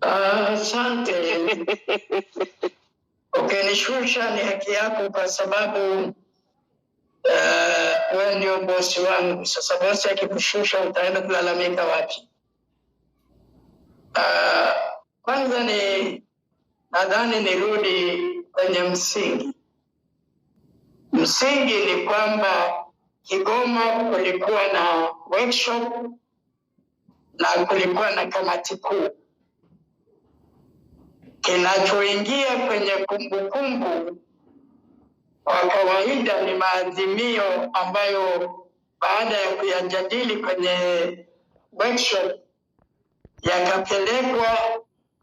Asante. Ukinishusha ni haki yako kwa sababu wewe ndio bosi wangu. Sasa bosi akikushusha utaenda kulalamika wapi? Kwanza nadhani nirudi kwenye msingi. Msingi ni kwamba Kigoma kulikuwa na workshop na kulikuwa na kamati kuu. Kinachoingia kwenye kumbukumbu kwa kawaida ni maazimio ambayo baada ya kuyajadili kwenye workshop yakapelekwa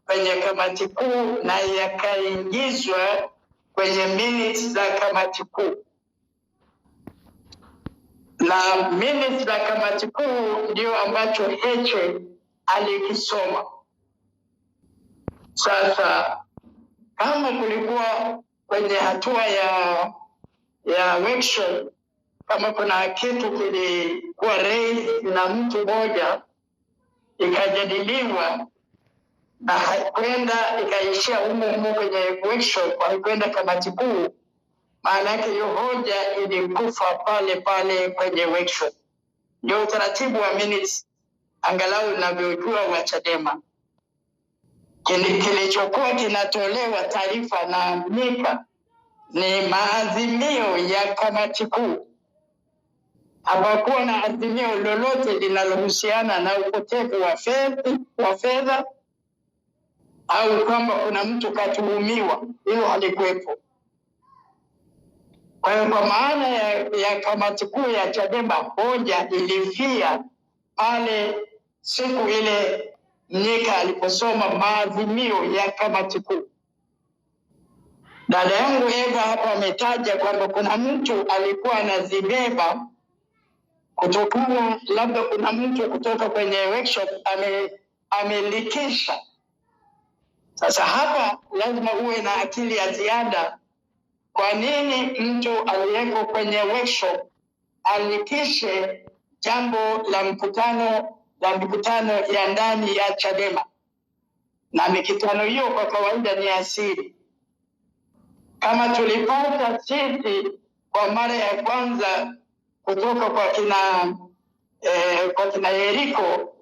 kwenye kamati kuu na yakaingizwa kwenye minutes za kamati kuu. Na minutes za kamati kuu ndio ambacho Heche alikisoma. Sasa kama kulikuwa kwenye hatua ya workshop, kama kuna kitu kilikuwa raised na mtu mmoja ikajadiliwa na haikwenda ikaishia humo kwenye workshop, haikwenda kamati kuu, maana yake hiyo hoja ilikufa pale pale kwenye workshop. Ndio utaratibu wa minutes angalau unavyojua wa Chadema. Kilichokuwa kinatolewa taarifa na Mika ni maazimio ya kamati kuu. Hapakuwa na azimio lolote linalohusiana na upotevu wa fedha au kwamba kuna mtu katuhumiwa. Hilo halikuwepo. Kwa hiyo kwa maana ya kamati kuu ya Chadema, hoja ilifia pale siku ile Mnyika aliposoma maazimio ya kamati kuu. Dada yangu Eva hapa ametaja kwamba kuna mtu alikuwa anazibeba kutokana, labda kuna mtu kutoka kwenye workshop amelikisha. Sasa hapa lazima uwe na akili ya ziada. Kwa nini mtu aliyeko kwenye workshop alikishe jambo la mikutano ya ndani ya Chadema? Na mikutano hiyo kwa kawaida ni asiri. Kama tulipata sisi kwa mara ya kwanza kutoka kwa kina Yeriko,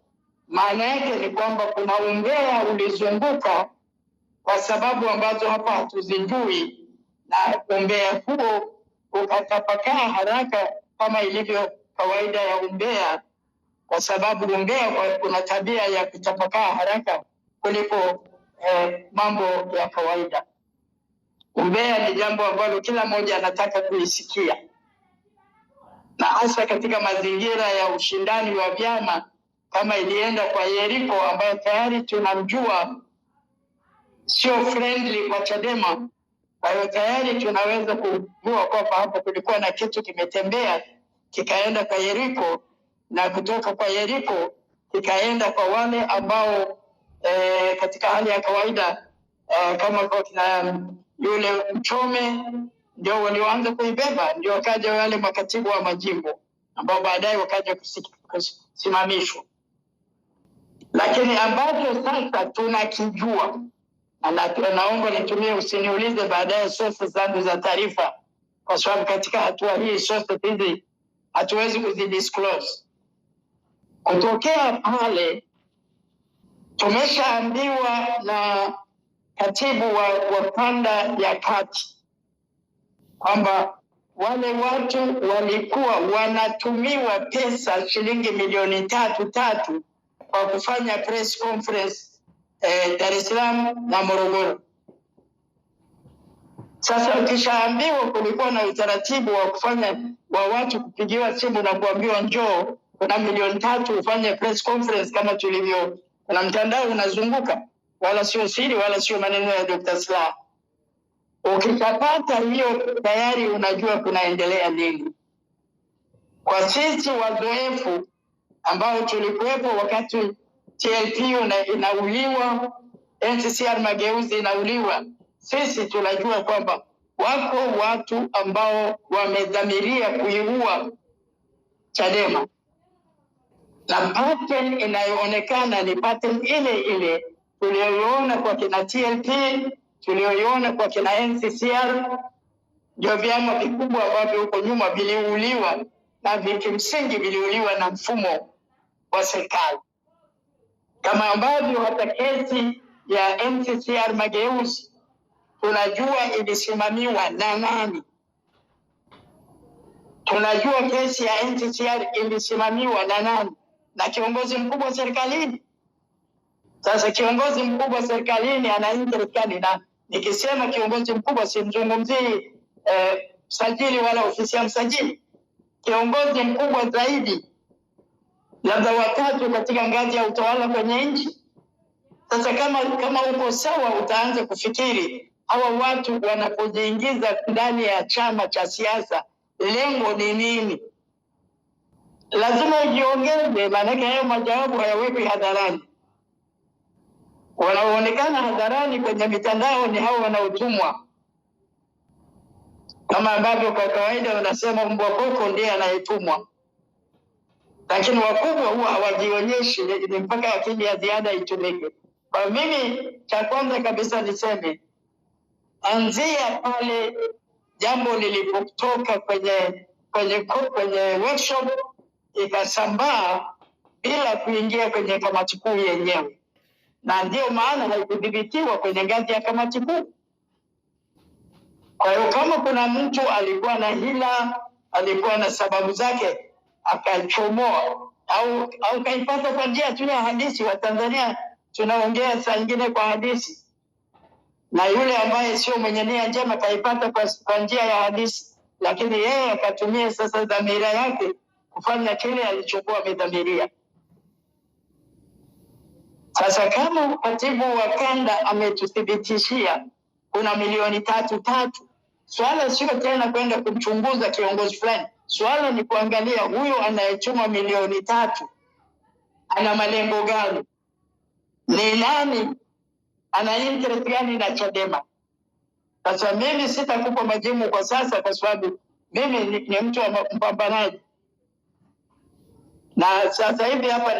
maana yake ni kwamba kuna umbea ulizunguka kwa sababu ambazo hapa hatuzijui, na umbea huo ukatapakaa haraka kama ilivyo kawaida ya umbea, kwa sababu umbea kuna tabia ya kutapakaa haraka kuliko mambo ya kawaida. Umbea ni jambo ambalo kila mmoja anataka kuisikia, na hasa katika mazingira ya ushindani wa vyama kama ilienda kwa Yeriko ambayo tayari tunamjua sio friendly kwa Chadema. Kwa hiyo tayari tunaweza kujua kwamba hapo kulikuwa na kitu kimetembea kikaenda kwa Yeriko, na kutoka kwa Yeriko kikaenda kwa wale ambao katika hali ya kawaida kama kwa kina yule Mchome ndio walioanza kuibeba, ndio wakaja wale makatibu wa majimbo ambao baadaye wakaja kusimamishwa. Lakini ambacho sasa tunakijua, na naomba nitumie, usiniulize baadaye sources zangu za taarifa, kwa sababu katika hatua hii sources hizi hatuwezi kuzidisclose. Kutokea pale tumeshaambiwa na katibu wa kanda ya kati kwamba wale watu walikuwa wanatumiwa pesa shilingi milioni 3 kwa kufanya press conference Dar es Salaam na Morogoro. Sasa ukishaambiwa kulikuwa na utaratibu wa watu kupigiwa simu na kuambiwa njoo, kuna milioni 3 ufanye press conference kama tulivyo, kuna mtandao unazunguka, wala sio siri wala sio maneno ya Dr. Slaa. Ukitapata hiyo tayari unajua kunaendelea nini. Kwa sisi wazoefu ambao tulikuwepo wakati TLP inauliwa, NCCR Mageuzi inauliwa, sisi tunajua kwamba wako watu ambao wamedhamiria kuiua Chadema. Na pattern inayoonekana ni pattern ile ile tulioiona kwa kina TLP, tulioiona kwa kina NCCR, ndio vyama vikubwa ambavyo huko nyuma viliuliwa na kimsingi viliuliwa na mfumo wa serikali, kama ambavyo hata kesi ya NCCR Mageuzi tunajua ilisimamiwa na nani. Tunajua kesi ya NCCR ilisimamiwa na nani? Na kiongozi mkubwa serikalini. Sasa kiongozi mkubwa serikalini ana interest gani? Na nikisema kiongozi mkubwa simzungumzii msajili wala ofisi ya msajili. Kiongozi mkubwa zaidi, labda watatu katika ngazi ya utawala kwenye nchi. Sasa kama uko sawa, utaanza kufikiri hawa watu wanapojiingiza ndani ya chama cha siasa lengo ni nini? Lazima ujiongeze, maanake hayo majawabu hayawekwi hadharani. Wanaoonekana hadharani kwenye mitandao ni hao wanaotumwa, kama ambavyo kwa kawaida wanasema mbwa koko ndiye anayetumwa, lakini wakubwa huwa hawajionyeshi, ni mpaka akili ya ziada itumike. Kwa mimi cha kwanza kabisa niseme, anzia pale jambo lilipotoka kwenye workshop ikasambaa bila kuingia kwenye kamati kuu yenyewe, na ndio maana haikudhibitiwa kwenye ngazi ya kamati kuu. Kwa hiyo kama kuna mtu alikuwa na hila, alikuwa na sababu zake, akachomoa au kaipata kwa njia tu ya hadithi. Wa Tanzania tunaongea saa nyingine kwa hadithi, na yule ambaye sio mwenye nia njema kaipata kwa njia ya hadithi, lakini yeye akatumia sasa dhamira yake kufanya kile alichokuwa amedhamiria. Sasa kama katibu wa kanda ametuthibitishia kuna milioni 3, swala sio tena kwenda kumchunguza kiongozi fulani. Swala ni kuangalia huyo anayechuma milioni 3 ana malengo gani, ni nani, ana interest gani na Chadema. Sasa mimi sitakupa majibu kwa sasa, kwa sababu mimi ni mtu wa mpambanaji, na sasa hivi hapa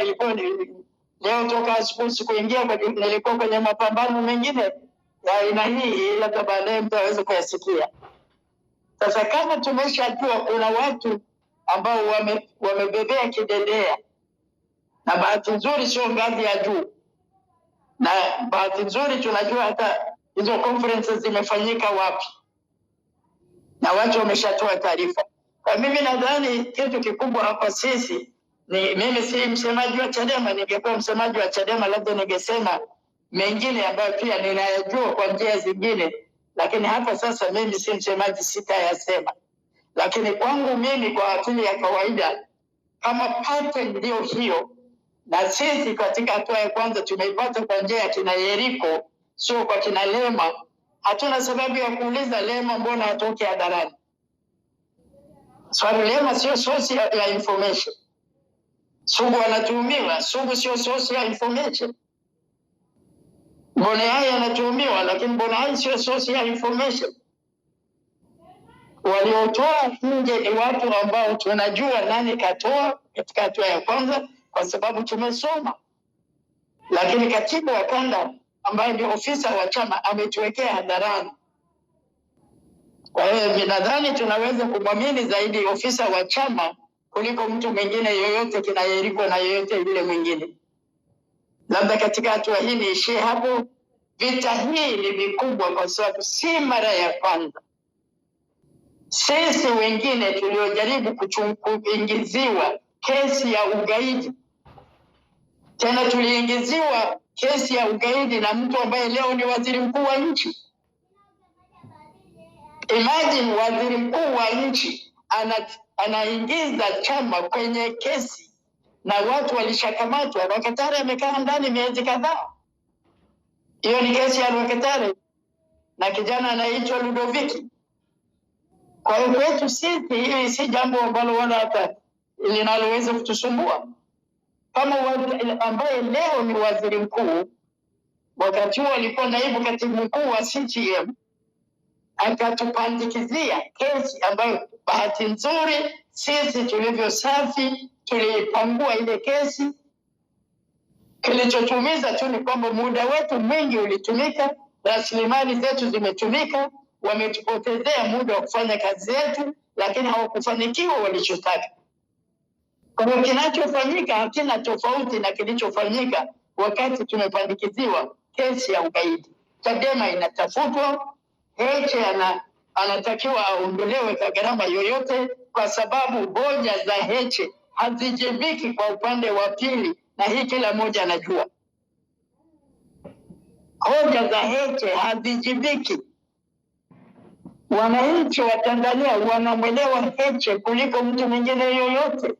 leo toka asubuhi sikuingia, nilikuwa kwenye mapambano mengine ya aina hii, labda baadaye mtu aweze kuyasikia. Sasa kama tumeshajua kuna watu ambao wamebebea kidedea, na bahati nzuri sio ngazi ya juu, na bahati nzuri tunajua hata hizo conferences zimefanyika wapi, na watu wameshatoa taarifa. Kwa mimi nadhani kitu kikubwa hapa sisi ni, mimi si msemaji wa Chadema. Ningekuwa msemaji wa Chadema labda ningesema mengine ambayo pia ninayajua kwa njia zingine, lakini hapa sasa mimi si msemaji, sitayasema. Lakini kwangu mimi, kwa akili ya kawaida, kama pattern ndio hiyo, na sisi katika hatua ya kwanza tumeipata kwa njia ya kina Yeriko, sio kwa kina Lema, hatuna sababu ya kuuliza Lema mbona hatoki hadharani. Swali, Lema sio source ya information. Sugu anatuhumiwa, Sugu sio source ya information. Bonai anatuhumiwa, lakini Bonai sio source ya information. Waliotoa nje ni watu ambao tunajua nani katoa katika hatua ya kwanza, kwa sababu tumesoma. Lakini katibu wa kanda ambaye ndio ofisa wa chama ametuwekea hadharani. Kwa hiyo nadhani tunaweza kumwamini zaidi ofisa wa chama kuliko mtu mwingine yoyote, kina Yeriko na yoyote yule mwingine. Labda katika hatua hii niishie hapo. Vita hii ni vikubwa kwa sababu si mara ya kwanza. Sisi wengine tuliojaribu kuingiziwa kesi ya ugaidi, tena tuliingiziwa kesi ya ugaidi na mtu ambaye leo ni waziri mkuu wa nchi. Imagine waziri mkuu wa nchi anaingiza chama kwenye kesi, na watu walishakamatwa. Rwakatare amekaa ndani miezi kadhaa. Hiyo ni kesi ya Rwakatare na kijana anaitwa Ludoviki. Kwa hiyo kwetu sisi hili si jambo ambalo wala hata linaloweza kutusumbua. Kama ambaye leo ni waziri mkuu, wakati huo alikuwa naibu katibu mkuu wa CCM, akatupandikizia kesi ambayo bahati nzuri sisi tulivyo safi tuliipangua ile kesi, Kilichotumiza tu ni kwamba muda wetu mwingi ulitumika, rasilimali zetu zimetumika, wametupotezea muda wa kufanya kazi yetu, lakini hawakufanikiwa walichotaka. Kwa hiyo kinachofanyika hakina tofauti na kilichofanyika wakati tumepandikiziwa kesi ya ugaidi. Chadema inatafutwa, Heche anatakiwa aondolewe kwa gharama yoyote, kwa sababu hoja za Heche hazijibiki kwa upande wa pili, na hii kila mmoja anajua. Hoja za Heche hazijibiki. Wananchi wa Tanzania wanamwelewa Heche kuliko mtu mwingine yoyote.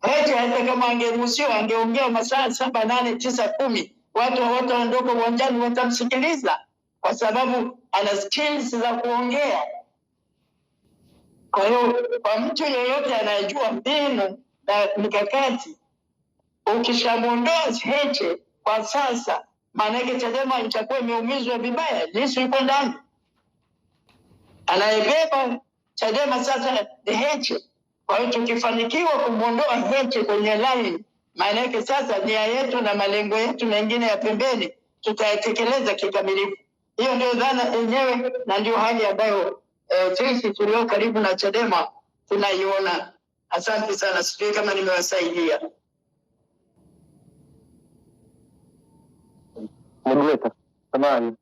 Heche hata kama angeruhusiwa angeongea masaa 7, 8, 9, 10, watu hawataondoka uwanjani, watamsikiliza kwa sababu ana skills za kuongea. Kwa hiyo kwa mtu yeyote anayejua mbinu na mikakati, ukishamuondoa Heche kwa sasa, maanake Chadema itakuwa imeumizwa vibaya. Lissu yuko ndani, anayebeba Chadema sasa ni Heche. Kwa hiyo tukifanikiwa kumuondoa Heche kwenye line, maanake sasa nia yetu na malengo yetu mengine ya pembeni tutayatekeleza kikamilifu. Hiyo ndio dhana yenyewe na ndio hali ambayo sisi tulio karibu na Chadema tunaiona. Asante sana, sijui kama nimewasaidia. Moderator, tamani.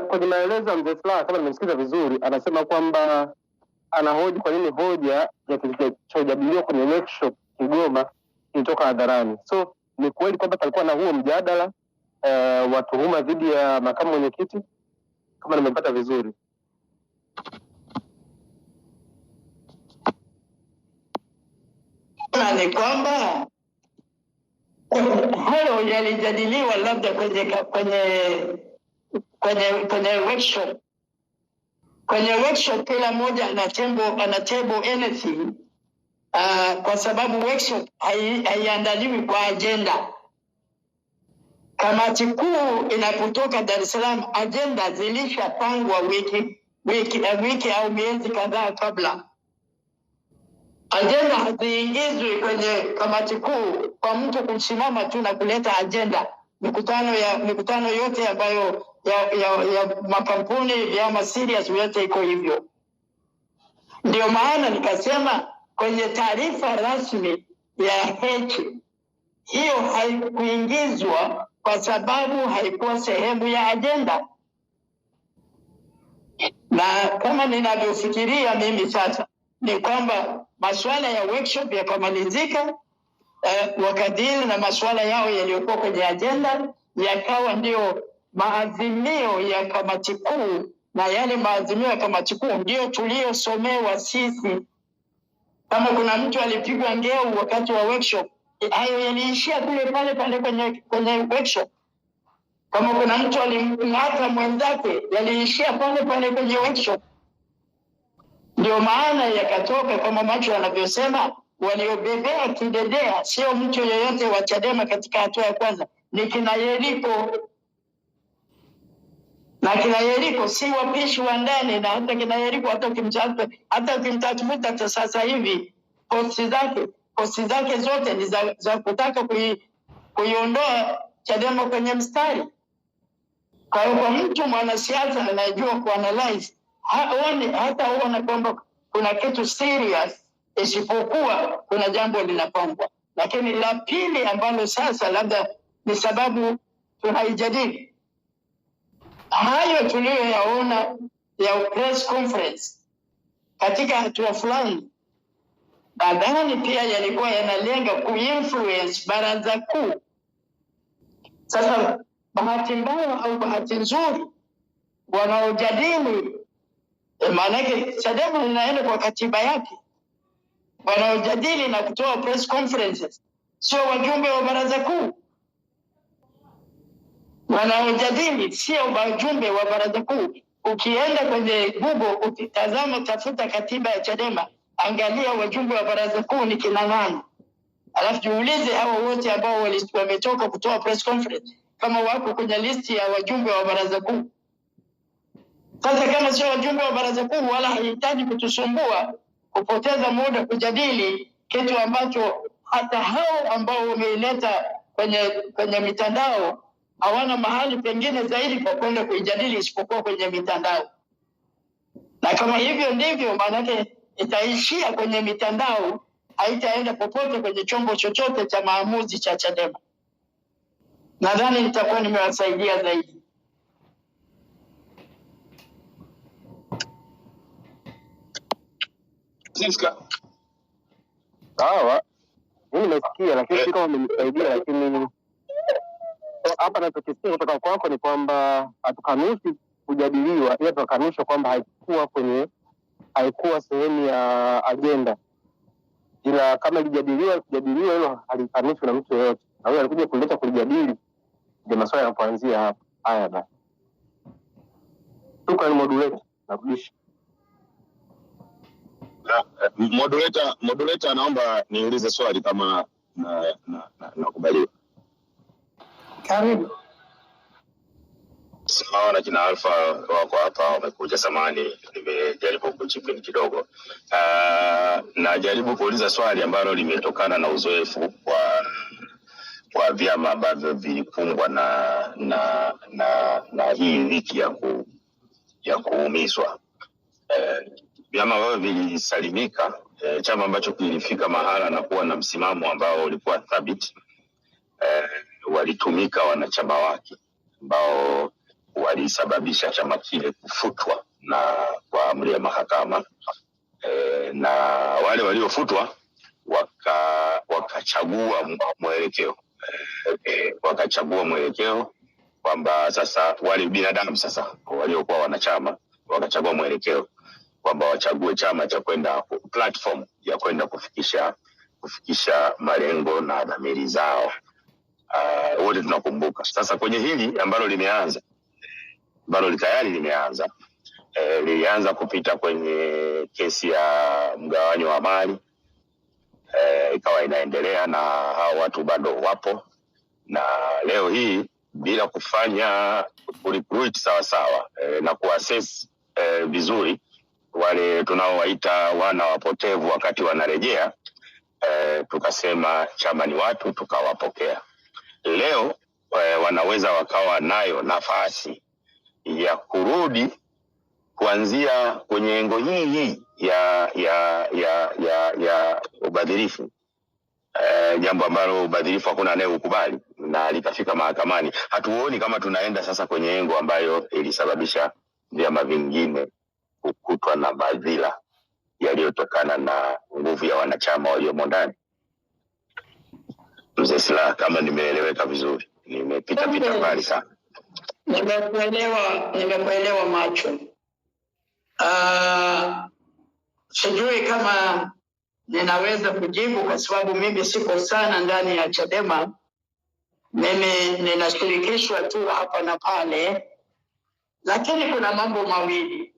Kwenye maelezo ya Mzee Slaa, kama nimesikiza vizuri, anasema kwamba anahoji kwa nini hoja ya kilichojadiliwa kwenye workshop Kigoma ilitoka hadharani. So ni kweli kwamba palikuwa na huo mjadala wa tuhuma dhidi ya makamu mwenyekiti, kama nimepata vizuri? Ni kwamba hayo yalijadiliwa labda kwenye workshop. Kwenye workshop kila mmoja ana table anything, kwa sababu workshop haiandaliwi kwa agenda. Kamati kuu inapotoka Dar es Salaam, agenda zilishapangwa wiki au miezi kadhaa kabla. Agenda haziingizwi kwenye kamati kuu kwa mtu kusimama tu na kuleta agenda. Mikutano yote ambayo ya makampuni, vyama serious yote iko hivyo. Ndio maana nikasema kwenye taarifa rasmi ya Heche hiyo haikuingizwa kwa sababu haikuwa sehemu ya agenda. Na kama ninavyofikiria mimi sasa ni kwamba masuala ya workshop yakamalizika, wakadili na masuala yao yaliyokuwa kwenye agenda yakawa ndio maazimio ya kamati kuu, na yale maazimio ya kamati kuu ndio tuliosomewa sisi. Kama kuna mtu alipigwa ngeu wakati wa workshop, hayo yaliishia pale kwenye workshop. Kama kuna mtu alimng'ata mwenzake, yaliishia pale kwenye workshop. Ndio maana yakatoka kama macho wanavyosema, waliobebea kidedea sio mtu yeyote wa Chadema katika hatua ya kwanza, ni kina Yeriko. Na kina Yeriko si wapishi wa ndani, na hata kina Yeriko hata ukimtafuta sasa hivi posti zake zote ni za kutaka kuiondoa Chadema kwenye mstari. Kwa hiyo kwa mtu mwanasiasa anayejua kuanalyze, hataona kwamba kuna kitu serious, isipokuwa kuna jambo linapangwa. Lakini la pili ambalo sasa labda ni sababu tunaijadili, hayo tuliyoyaona ya press conference katika hatua fulani, nadhani pia yalikuwa yanalenga kuinfluence baraza kuu. Sasa bahati mbaya au bahati nzuri, wanaojadili, maanake Chadema inaenda kwa katiba yake, wanaojadili na kutoa press conferences sio wajumbe wa baraza kuu. Wanaojadili sio wajumbe wa baraza kuu. Ukienda kwenye Google ukitazama, tafuta katiba ya Chadema, angalia wajumbe wa baraza kuu ni kina nani, alafu jiulize hao wote ambao wametoka kutoa press conference kama wako kwenye listi ya wajumbe wa baraza kuu. Sasa kama sio wajumbe wa baraza kuu, wala haihitaji kutusumbua kupoteza muda kujadili kitu ambacho hata hao ambao wameileta kwenye mitandao hawana mahali pengine zaidi kwa kwenda kuijadili isipokuwa kwenye mitandao. Na kama hivyo ndivyo, maanake itaishia kwenye mitandao, haitaenda popote kwenye chombo chochote cha maamuzi cha Chadema. Nadhani nitakuwa nimewasaidia zaidi. Sawa, mimi nimesikia, lakini si kama umenisaidia. Lakini hapa nachokisikia kutoka kwako ni kwamba hatukanushi kujadiliwa, ila tunakanusha kwamba haikuwa sehemu ya agenda, ila kama ilijadiliwa hilo halikanushwi na mtu yeyote, na huyo alikuja kuleta kulijadili, ndio maswala yanapoanzia hapa. Haya basi, tuko ni modulator narudisha. Modulator, naomba niulize swali kama nakubaliwa. Karibu. Sawa, na kina Alpha wako hapa wamekuja, samani nimejaribu kuchipini kidogo. Najaribu kuuliza swali ambalo limetokana na uzoefu kwa vyama ambavyo vilikumbwa na hii wiki ya kuumizwa. Vyama ambavyo vilisalimika, chama ambacho kilifika mahala na kuwa na msimamo ambao ulikuwa thabiti, walitumika wanachama wake ambao walisababisha chama kile kufutwa kwa amri ya mahakama, na wale waliofutwa wakachagua mwelekeo kwamba sasa wale binadamu sasa waliokuwa wanachama wakachagua mwelekeo kwamba wachague chama cha kwenda platform ya kwenda kufikisha malengo na dhamiri zao. Wote tunakumbuka. Sasa kwenye hili ambalo tayari limeanza, lilianza kupita kwenye kesi ya mgawanyo wa mali, ikawa inaendelea na hao watu bado wapo, na leo hii bila kufanya recruit sawa na kuassess vizuri wale tunaowaita wana wapotevu wakati wanarejea, tukasema chama ni watu, tukawapokea. Leo wanaweza wakawa nayo nafasi ya kurudi kuanzia kwenye engo hii ya ubadhirifu, jambo ambalo ubadhirifu hakuna anayeukubali na likafika mahakamani. Hatuoni kama tunaenda sasa kwenye engo ambayo ilisababisha vyama vingine kukutwa na madhila yaliyotokana na nguvu ya wanachama waliomo ndani. Mzee Slaa, kama nimeeleweka vizuri, nimepita mbali sana. Nimekuelewa macho. Sijui kama ninaweza kujibu kwa sababu mimi siko sana ndani ya Chadema. Mimi ninashirikishwa tu hapa na pale, lakini kuna mambo mawili.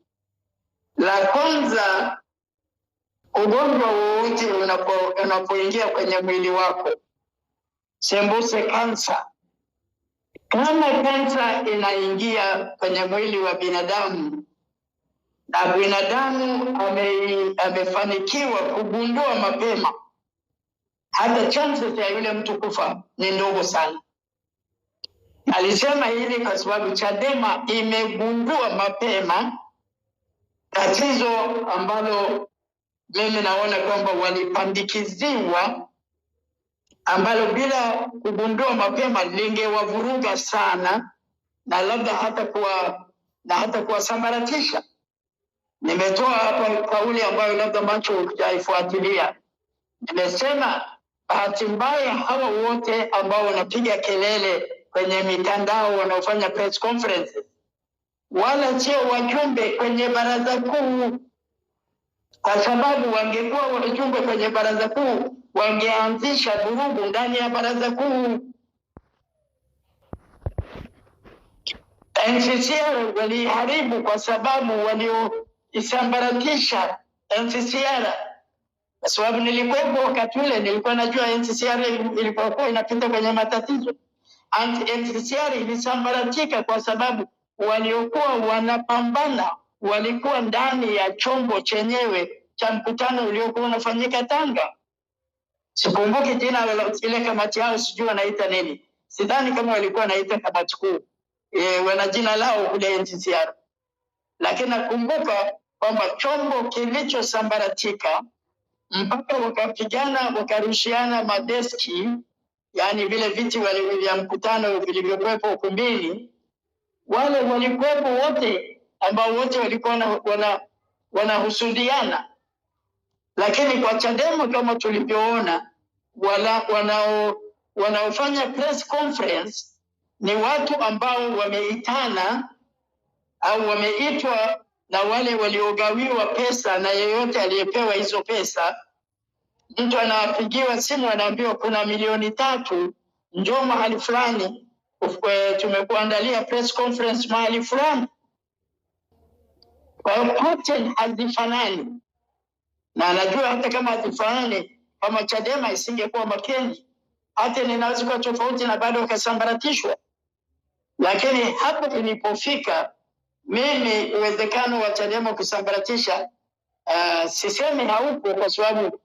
La kwanza, ugonjwa wowote unapoingia kwenye mwili wako, sembuse kansa. Kama kansa inaingia kwenye mwili wa binadamu na binadamu amefanikiwa kugundua mapema, hata chances ya yule mtu kufa ni ndogo sana. Alisema hili kwa sababu Chadema imegundua mapema tatizo ambalo mimi naona kwamba walipandikiziwa, ambalo bila kugundua mapema lingewavuruga sana na labda hata kuwasambaratisha. Nimetoa hapa kauli ambayo labda macho hujaifuatilia. Nimesema bahati mbaya hawa wote ambao wanapiga kelele kwenye mitandao, wanaofanya press conferences, wala sio wajumbe kwenye baraza kuu, kwa sababu wangekuwa wajumbe kwenye baraza kuu wangeanzisha vurugu ndani ya baraza kuu. NCCR waliharibu kwa sababu walioisambaratisha NCCR, kwa sababu nilikuwepo wakati ule, nilikuwa najua NCCR ilipokuwa inapita kwenye matatizo. NCCR ilisambaratika kwa sababu waliokuwa wanapambana walikuwa ndani ya chombo chenyewe cha mkutano uliokuwa unafanyika Tanga. sikumbuki jina la ile kamati yao, sijui wanaita nini. Sidhani kama walikuwa wanaita kamati kuu, wana jina lao kule NCCR. Lakini nakumbuka kwamba chombo kilichosambaratika mpaka wakapigana wakarushiana madeski, yani vile viti vya mkutano vilivyokuwepo ukumbini, wale walikuwepo wote ambao wote walikuwa wanahusudiana. Lakini kwa Chadema kama tulivyoona, wanaofanya press conference ni watu ambao wameitana au wameitwa na wale waliogawiwa pesa, na yeyote aliyepewa hizo pesa, mtu anapigiwa simu anaambiwa kuna 3,000,000, njoo mahali fulani, tumekuandalia press conference mahali fulani. Kwa hiyo pattern hazifanani, na anajua hata kama hazifanani, kama Chadema isingekuwa makini, hata inaweza kuwa tofauti na bado kasambaratishwa. Lakini hapo ilipofika, mimi uwezekano wa Chadema kusambaratisha sisemi haupo, kwa sababu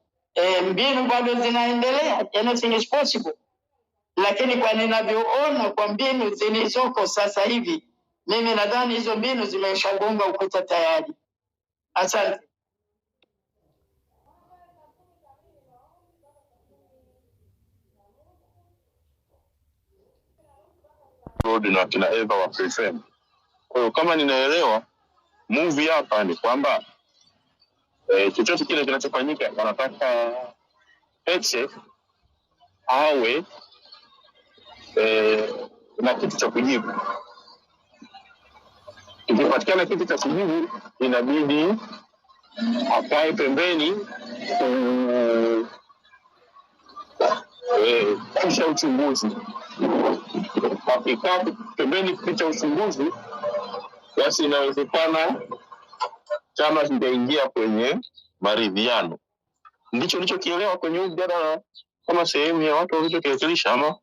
mbinu bado zinaendelea, anything is possible. Lakini kwa ninavyoona kwa mbinu zilizoko sasa hivi, mimi nadhani hizo mbinu zimeshagonga ukuta tayari. Asante. Na kina Eva wa Freefm. Kwa hiyo kama ninaelewa movie hapa ni kwamba chochote kile kinachofanyika wanataka Heche awe na kitu cha kujibu. Ikipatikana kitu cha kujibu, inabidi akae pembeni kisha uchunguzi. Akikaa pembeni kisha uchunguzi, basi inawezekana chama kitaingia kwenye maridhiano. Ndicho nilichokielewa kwenye mjadala kama sehemu ya watu walichokiwakilisha, ama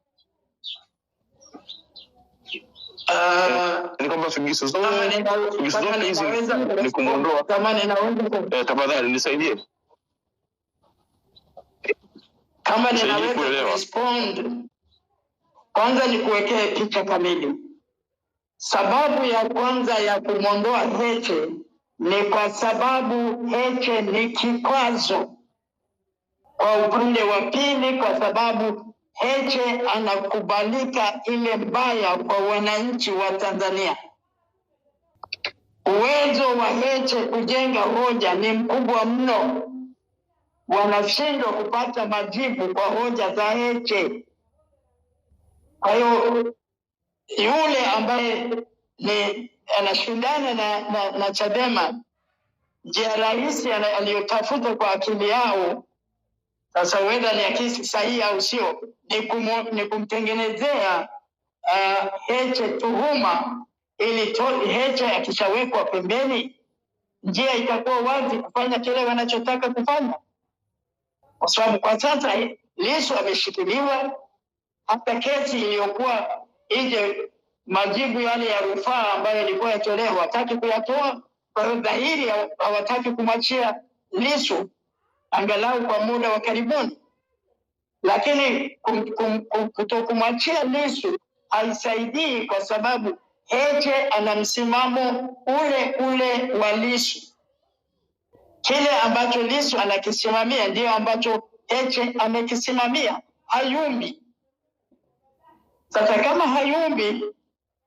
ni kwamba figisu zote hizi ni kumuondoa. Tafadhali nisaidie kama ninaweza respond. Kwanza ni kuwekea picha kamili. Sababu ya kwanza ya kumwondoa Heche ni kwa sababu Heche ni kikwazo kwa upande wa pili, kwa sababu Heche anakubalika ile mbaya kwa wananchi wa Tanzania. Uwezo wa Heche kujenga hoja ni mkubwa mno. Wanashindwa kupata majibu kwa hoja za Heche. Kwa hiyo yule ambaye anashindana na Chadema, njia rahisi aliyotafuta kwa akili yao, sasa wenda ni akili sahihi au sio, ni kumtengenezea Heche tuhuma, ili Heche akishawekwa pembeni, njia itakuwa wazi kufanya kile wanachotaka kufanya. Kwa sababu kwa sasa Lissu ameshikiliwa, hata kesi iliyokuwa nje, majibu yale ya rufaa ambayo yalikuwa yatolewa hawataki kuyatoa. Kwa hiyo dhahiri hawataki kumwachia Lissu angalau kwa muda wa karibuni. Lakini kutokumwachia Lissu haisaidii, kwa sababu Heche ana msimamo ule ule wa Lissu. Kile ambacho Lissu anakisimamia ndio ambacho Heche amekisimamia, hayumbi. Sasa kama hayumbi,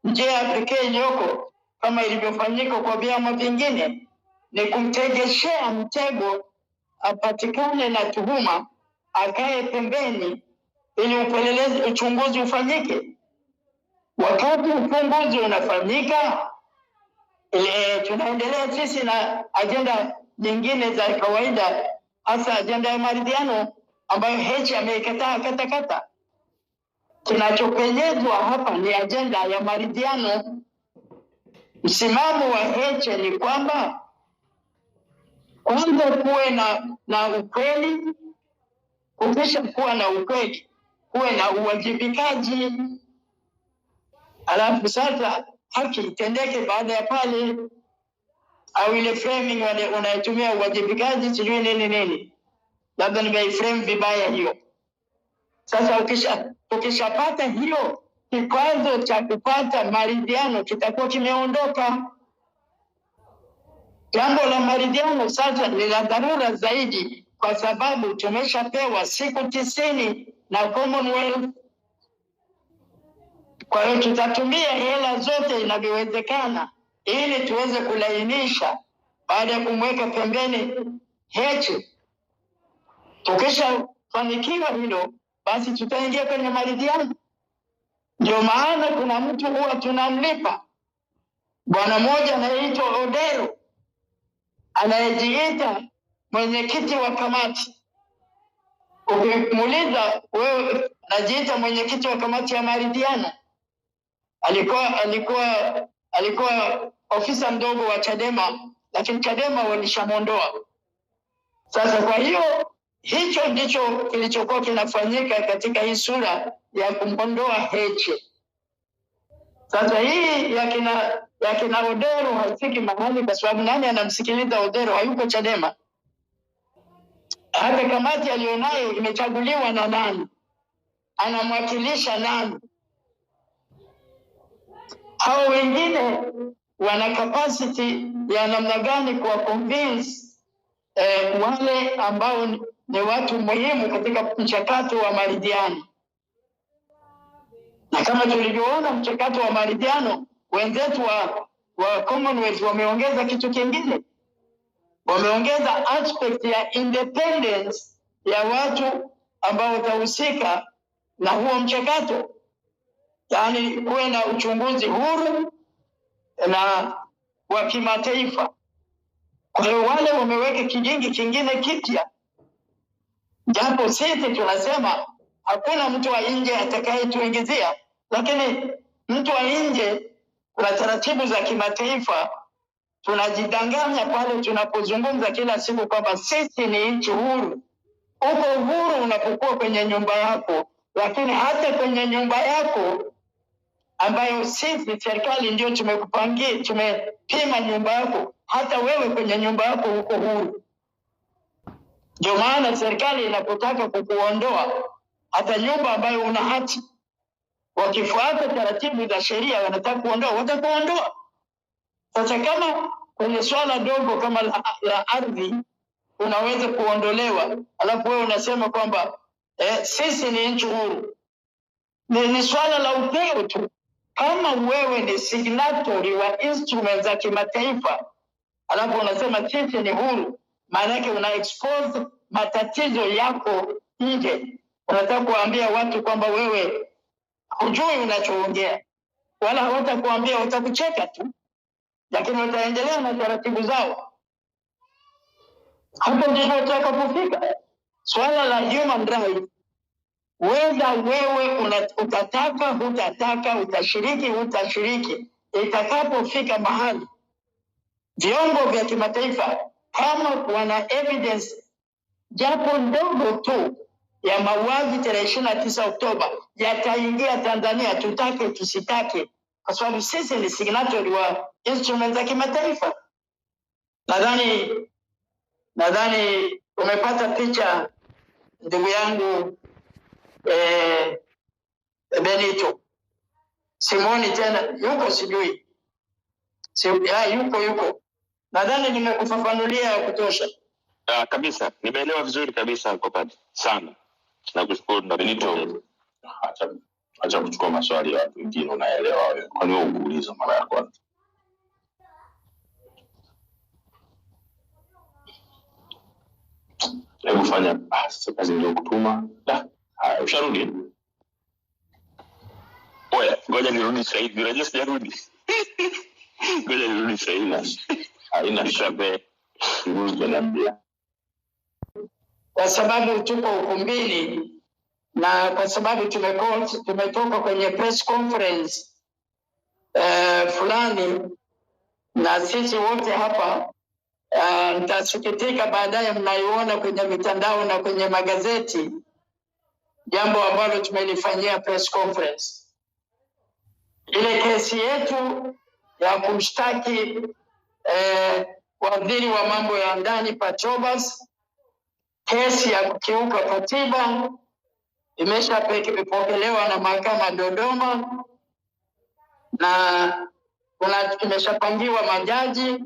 njia pekee iliyoko kama ilivyofanyika kwa vyama vingine ni kumtegeshea mtego, apatikane na tuhuma, akae pembeni ili uchunguzi ufanyike. Wakati uchunguzi unafanyika, tunaendelea sisi na ajenda nyingine za kawaida, hasa ajenda ya maridhiano ambayo Heche ameikataa katakata. Kinachopenyezwa hapa ni ajenda ya maridhiano. Msimamo wa Heche ni kwamba kwanza kuwe na ukweli, kukisha kuwa na ukweli kuwe na uwajibikaji, alafu sasa haki itendeke baada ya pale. Au ile framing unayotumia uwajibikaji sijui nini, labda nimeiframe vibaya hiyo. Sasa ukishapata hiyo, kikwazo cha kupata maridhiano kitakuwa kimeondoka. Jambo la maridhiano sasa ni la dharura zaidi, kwa sababu tumeshapewa siku 90 na Commonwealth. Kwa hiyo tutatumia hela zote inavyowezekana ili tuweze kulainisha, baada ya kumweka pembeni Heche. Tukishafanikiwa hilo, basi tutaingia kwenye maridhiano. Ndio maana kuna mtu huwa tunamlipa, bwana mmoja anaitwa Odero, anayejiita mwenyekiti wa kamati. Ukimuuliza, wewe unajiita mwenyekiti wa kamati ya maridhiano? Alikuwa ofisa mdogo wa Chadema, lakini Chadema walishamondoa. Sasa kwa hiyo hicho ndicho kilichokuwa kinafanyika katika hii sura ya kumondoa Heche. Sasa hii ya kina Odero haifiki mahali, kwa sababu nani anamsikiliza Odero? Hayuko Chadema. Hata kamati alionayo imechaguliwa na nani? Anamwakilisha nani? Hao wengine wana capacity ya namna gani kuwa convince wale ambao ni watu muhimu katika mchakato wa maridhiano? Na kama tulivyoona mchakato wa maridhiano, wenzetu wa Commonwealth wameongeza kitu kingine. Wameongeza aspect ya independence ya watu ambao watahusika na huo mchakato. Yaani kuwe na uchunguzi huru na wa kimataifa. Kwa hiyo wale wameweka kijingi kingine kipya. Japo sisi tunasema hakuna mtu wa nje atakayetuingizia, lakini mtu wa nje, kuna taratibu za kimataifa. Tunajidanganya pale tunapozungumza kila siku kwamba sisi ni nchi huru. Uko huru unapokuwa kwenye nyumba yako, lakini hata kwenye nyumba yako ambayo sisi serikali ndio tumekupangia, tumepima nyumba yako, hata wewe kwenye nyumba yako uko huru. Ndio maana serikali inapotaka kukuondoa, hata nyumba ambayo una hati, wakifuata taratibu za sheria wanataka kuondoa, watakuondoa. Sasa kama kwenye swala dogo kama la ardhi unaweza kuondolewa, alafu wewe unasema kwamba sisi ni nchi huru, ni swala la upeo tu. Kama wewe ni signatory wa instruments za kimataifa, alafu unasema sisi ni huru, maana yake una expose matatizo yako nje. Unataka kuambia watu kwamba wewe hujui unachoongea, wala hawatakuambia, watakucheka tu, lakini wataendelea na taratibu zao. Hapo ndipo tutakapofika. Swala la human rights, whether wewe utataka, hutataka, utashiriki, hutashiriki, itakapofika mahali vyombo vya kimataifa kama wana evidence japo ndogo tu ya mauaji tarehe 29 Oktoba, yataingia Tanzania, tutake tusitake, kwa sababu sisi ni signatory wa instruments za kimataifa. Nadhani umepata picha, ndugu yangu Benito. Simoni tena yuko, sijui yuko. Nadhani nimekufafanulia ya kutosha. Kabisa, nimeelewa vizuri kabisa kwa pande sana. Nakushukuru na Benito. Acha kuchukua maswali ya watu wengine, unaelewa wewe. Kwa nini ukuuliza mara ya kwanza? Hebu fanya sasa kazi ndio kutuma. Haya, usharudi? Oya, ngoja nirudi sasa hivi. Unajua sijarudi. Ngoja nirudi sasa hivi. Haina shabe. Nguzo naambia. Kwa sababu tuko ukumbini na kwa sababu tumetoka kwenye press conference fulani, na sisi wote hapa nitasikitika baadaye mnaiona kwenye mitandao na kwenye magazeti jambo ambalo tumelifanyia press conference. Ile kesi yetu ya kumshtaki waziri wa mambo ya ndani Patrobas, kesi ya kukiuka katiba, imepokelewa na mahakama Dodoma na imeshapangiwa majaji.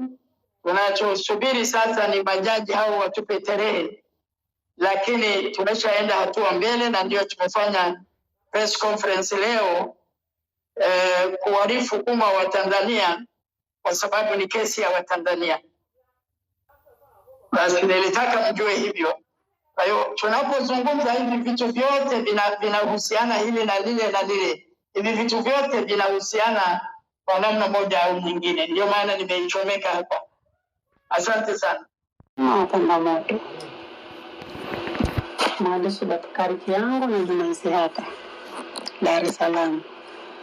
Tunachosubiri sasa ni majaji hao watupe tarehe, lakini tumeshaenda hatua mbele, na ndio tumefanya press conference leo kuarifu umma wa Tanzania, kwa sababu ni kesi ya Watanzania. Basi nilitaka mjue hivyo. Kwa hiyo tunapozungumza hivi vitu vyote vinahusiana hili na lile na lile. Hivi vitu vyote vinahusiana kwa namna moja au nyingine. Ndio maana nimeichomeka hapa. Asante sana. Changamoto. Mwandishi Bakari Kiango na Jumaisi hapa Dar es Salaam.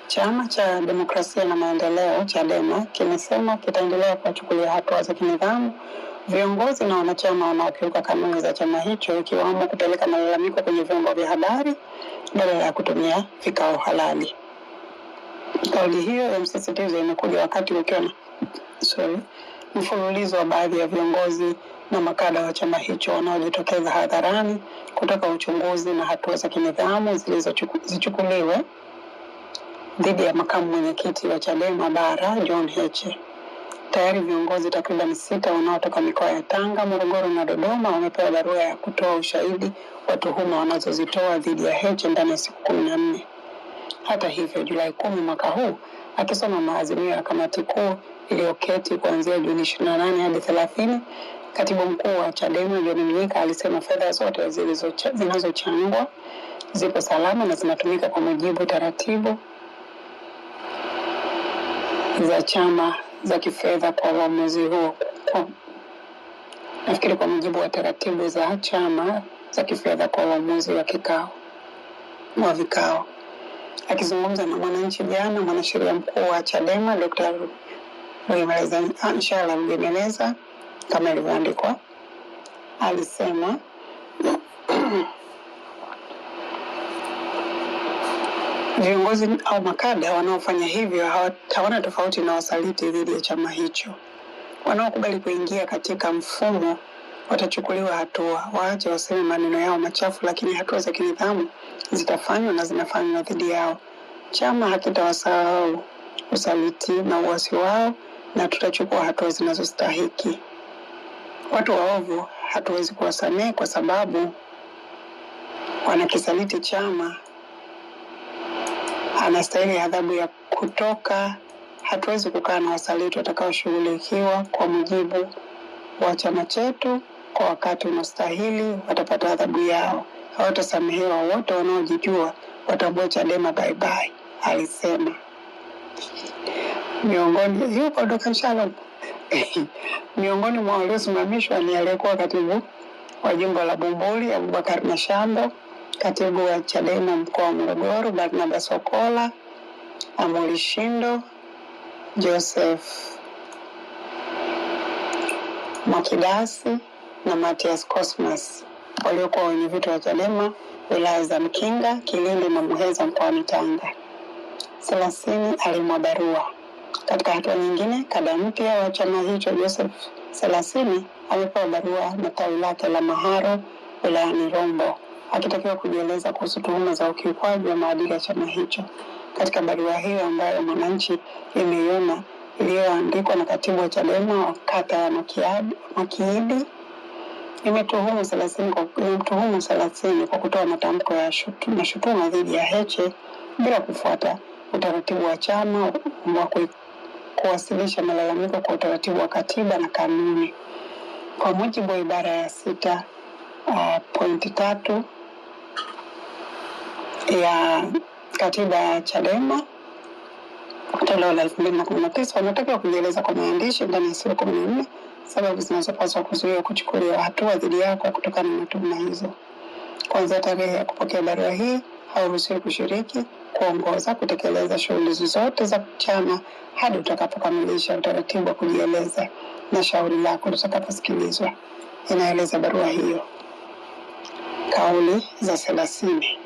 Chama cha Demokrasia na Maendeleo Chadema kimesema kitaendelea kuchukulia hatua za kinidhamu viongozi na wanachama wanaokiuka kanuni za chama hicho, ikiwamo kupeleka malalamiko kwenye vyombo vya habari badala ya kutumia vikao halali. Kauli hiyo ya msisitizo imekuja wakati ukiwa na mfululizo wa baadhi ya viongozi na makada wa chama hicho wanaojitokeza hadharani kutaka uchunguzi na hatua za kinidhamu zilizochukuliwe dhidi ya makamu mwenyekiti wa Chadema Bara John Heche. Tayari viongozi takriban 6 wanaotoka mikoa ya Tanga, Morogoro na Dodoma wamepewa barua ya kutoa ushahidi wa tuhuma wanazozitoa dhidi ya Heche ndani ya siku 14. Hata hivyo, Julai 10 mwaka huu, akisoma maazimio ya kamati kuu iliyoketi kuanzia Juni 28 hadi 30, katibu mkuu wa Chadema John Mnyika alisema fedha zote zinazochangwa zipo salama na zinatumika kwa mujibu taratibu za chama za kifedha kwa uamuzi huo. Nafikiri kwa mujibu wa taratibu za chama za kifedha kwa uamuzi wa vikao. Akizungumza na Mwananchi jana, mwanasheria mkuu wa Chadema Dr. Anshala Mgemeleza, kama ilivyoandikwa, alisema viongozi au makada wanaofanya hivyo hawana tofauti na wasaliti dhidi ya chama hicho. Wanaokubali kuingia katika mfumo watachukuliwa hatua. Waache waseme maneno yao machafu, lakini hatua za kinidhamu zitafanywa na zinafanywa dhidi yao. Chama hakitawasahau usaliti na uasi wao, na tutachukua hatua zinazostahiki. Watu waovu hatuwezi kuwasamehe kwa sababu wanakisaliti chama. Anastahili adhabu ya kutoka. Hatuwezi kukaa na wasaliti watakaoshughulikiwa kwa mujibu wa chama chetu kwa wakati unastahili. Watapata adhabu yao, hawatasamehewa. Wote wanaojijua watambua Chadema bye bye, alisema. Yupo Dr. Shalom. Miongoni mwa waliosimamishwa ni aliyekuwa katibu wa jimbo la Bumbuli Abubakar Mashambo, katibu wa Chadema mkoa wa Morogoro Barnabas Okola, Amuri Shindo, Joseph Mwakidasi na Matias Cosmas, waliokuwa wenye viti wa Chadema wilaya za Mkinga, Kilindi na Muheza mkoani Tanga. 30 alimwa barua. Katika hatua nyingine, kada mpya wa chama hicho Joseph 30 amepewa barua na tawi lake la Maharo wilayani Rombo, akitakiwa kujieleza kuhusu tuhuma za ukiukwaji wa maadili ya chama hicho. Katika barua hiyo ambayo Mwananchi imeiona, iliyoandikwa na katibu wa Chadema wa kata ya Makiidi, imemtuhumu 30 kwa kutoa matamko ya shutuma dhidi ya Heche bila kufuata utaratibu wa chama wa kuwasilisha malalamiko kwa utaratibu wa katiba na kanuni. Kwa mujibu wa ibara ya 6.3 ya katiba ya Chadema toleo la 2019, wanatakiwa kujieleza kwa maandishi ndani ya siku 14 sababu zinazopaswa kuzuia kuchukuliwa hatua dhidi yako kutokana na tuhuma hizo. Kwanza tarehe ya kupokea barua hii, hauruhusiwi kushiriki, kuongoza, kutekeleza shughuli zote za chama hadi utakapokamilisha utaratibu wa kujieleza na shauri lako litakaposikilizwa, inaeleza barua hiyo. Kauli za 30.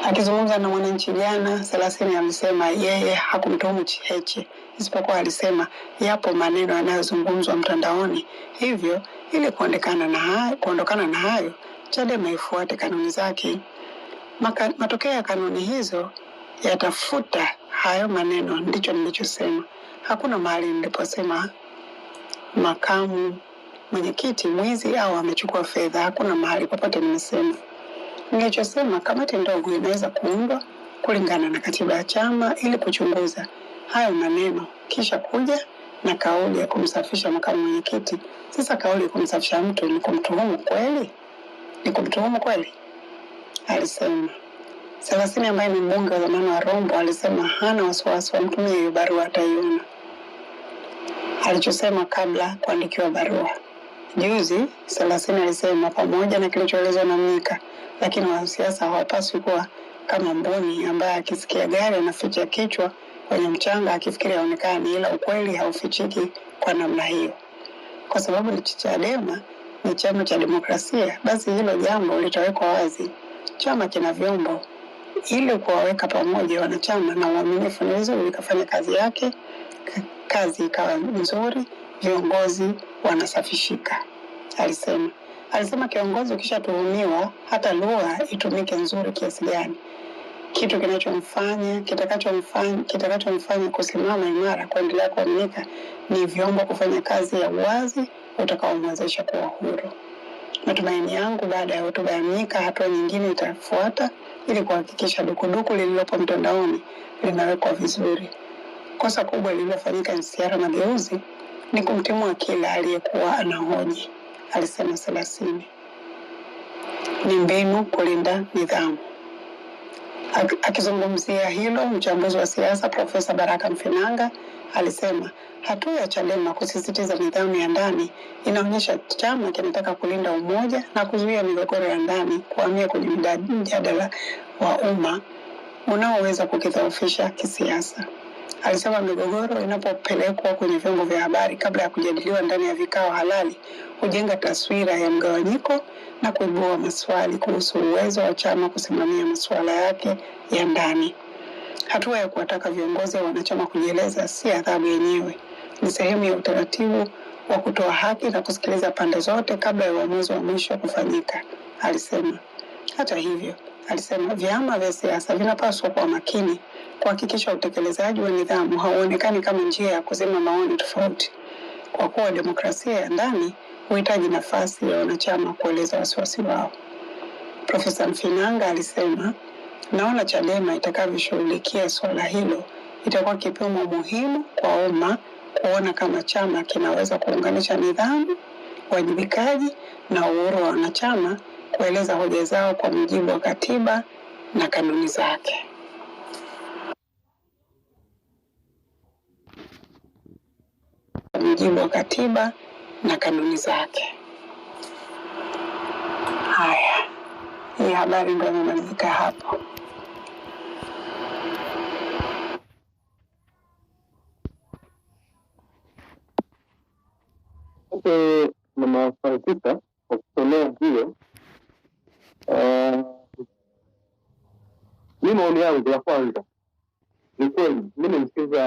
Akizungumza na Mwananchi jana, 30 alisema yeye hakumtuhumu Heche, isipokuwa alisema yapo maneno yanayozungumzwa mtandaoni. Hivyo ili kuondokana na hayo, Chadema ifuate kanuni zake. Matokeo ya kanuni hizo yatafuta hayo maneno, ndicho nilichosema. Hakuna mahali niliposema makamu mwenyekiti mwizi au amechukua fedha. Hakuna mahali popote nimesema. Nilichosema kamati ndogo inaweza kuundwa kulingana na katiba ya chama ili kuchunguza hayo maneno, kisha kuja na kauli ya kumsafisha makamu mwenyekiti. Sasa kauli ya kumsafisha mtu ni kumtuhumu kweli? Ni kumtuhumu kweli? Alisema. Selasini ambaye ni mbunge wa zamani wa Rombo alisema hana wasiwasi wamtumie hiyo barua ataiona. Alichosema kabla kuandikiwa barua. Juzi Selasini alisema pamoja na kilichoelezwa na Mnyika, lakini wanasiasa hawapaswi kuwa kama mbuni ambaye akisikia gari anaficha kichwa kwenye mchanga akifikiri aonekane, ila ukweli haufichiki kwa namna hiyo. Kwa sababu ni Chadema ni chama cha demokrasia, basi hilo jambo litawekwa wazi. Chama kina vyombo ili kuwaweka pamoja wanachama na uaminifu ni vizuri ikafanya kazi yake, kazi ikawa nzuri, viongozi wanasafishika, alisema. Alisema kiongozi ukishatuhumiwa hata lugha itumike nzuri kiasi gani. Kitu kitakachomfanya kusimama imara, kuendelea kuaminika ni vyombo kufanya kazi ya uwazi utakaomwezesha kuwa huru. Matumaini yangu baada ya hotuba ya Mnyika, hatua nyingine itafuata ili kuhakikisha dukuduku lililopo mtandaoni linawekwa vizuri. Kosa kubwa lililofanyika NCCR Mageuzi ni kumtimua kila aliyekuwa anahoji, alisema Selasini. Ni mbinu kulinda nidhamu. Akizungumzia hilo, mchambuzi wa siasa Profesa Baraka Mfinanga alisema hatua ya Chadema kusisitiza nidhamu ya ndani inaonyesha chama kinataka kulinda umoja na kuzuia migogoro ya ndani kuhamia kwenye mjadala wa umma unaoweza kukidhoofisha kisiasa. Alisema migogoro inapopelekwa kwenye vyombo vya habari kabla ya kujadiliwa ndani ya vikao halali hujenga taswira ya mgawanyiko na kuibua maswali kuhusu uwezo wa chama kusimamia masuala yake ya ndani. Hatua ya kuwataka viongozi wa wanachama kujieleza si adhabu yenyewe, ni sehemu ya utaratibu wa kutoa haki na kusikiliza pande zote kabla ya uamuzi wa mwisho kufanyika, alisema. Hata hivyo, alisema vyama vya siasa vinapaswa kuwa makini kuhakikisha utekelezaji wa nidhamu hauonekani kama njia ya kuzima maoni tofauti, kwa kuwa demokrasia ya ndani huhitaji nafasi ya wanachama kueleza wasiwasi wao. Profesa Mfinanga alisema, naona Chadema itakavyoshughulikia swala hilo itakuwa kipimo muhimu kwa umma kuona kama chama kinaweza kuunganisha nidhamu, uwajibikaji na uhuru wa wanachama kueleza hoja zao kwa mujibu wa katiba na kanuni zake. Mujibu wa katiba na kanuni zake. Haya, hii habari ndio imemalizika hapo. Mama Francisca kwa kusomea hiyo. Mimi maoni yangu ya kwanza ni kweli, mimi nimesikiza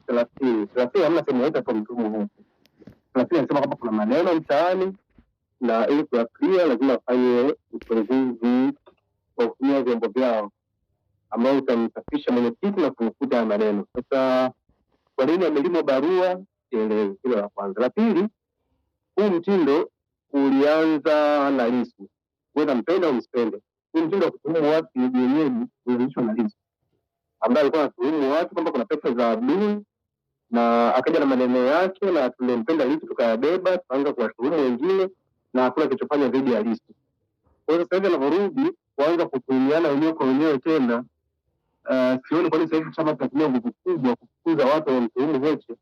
30 hamna sehemu yote kwa mtumu huu. 30 anasema kwamba kuna maneno mtaani na ili kuyakia lazima afanye uchunguzi kwa kutumia vyombo vyao ambao utamsafisha mwenyekiti na kufuta haya maneno. Sasa kwa nini amelimwa barua? Sielewi. Hilo la kwanza. La pili, huu mtindo ulianza na Lissu. Wewe mpenda au msipende, huu mtindo wa kutuhumu watu wenyeji ulianzishwa na Lissu, ambaye alikuwa anatuhumu watu kwamba kuna pesa za Abdul, na akaja na maneno yake na tumempenda Lissu tukayabeba, tukaanza kuwatuhumu wengine na hakuna kilichofanya dhidi ya Lissu. Kwa hiyo sasa hivi anaporudi kuanza kutuhumiana wenyewe kwa wenyewe tena, sioni kwa nini sasa hivi chama kinatumia nguvu kubwa kufukuza watu wanaomtuhumu Heche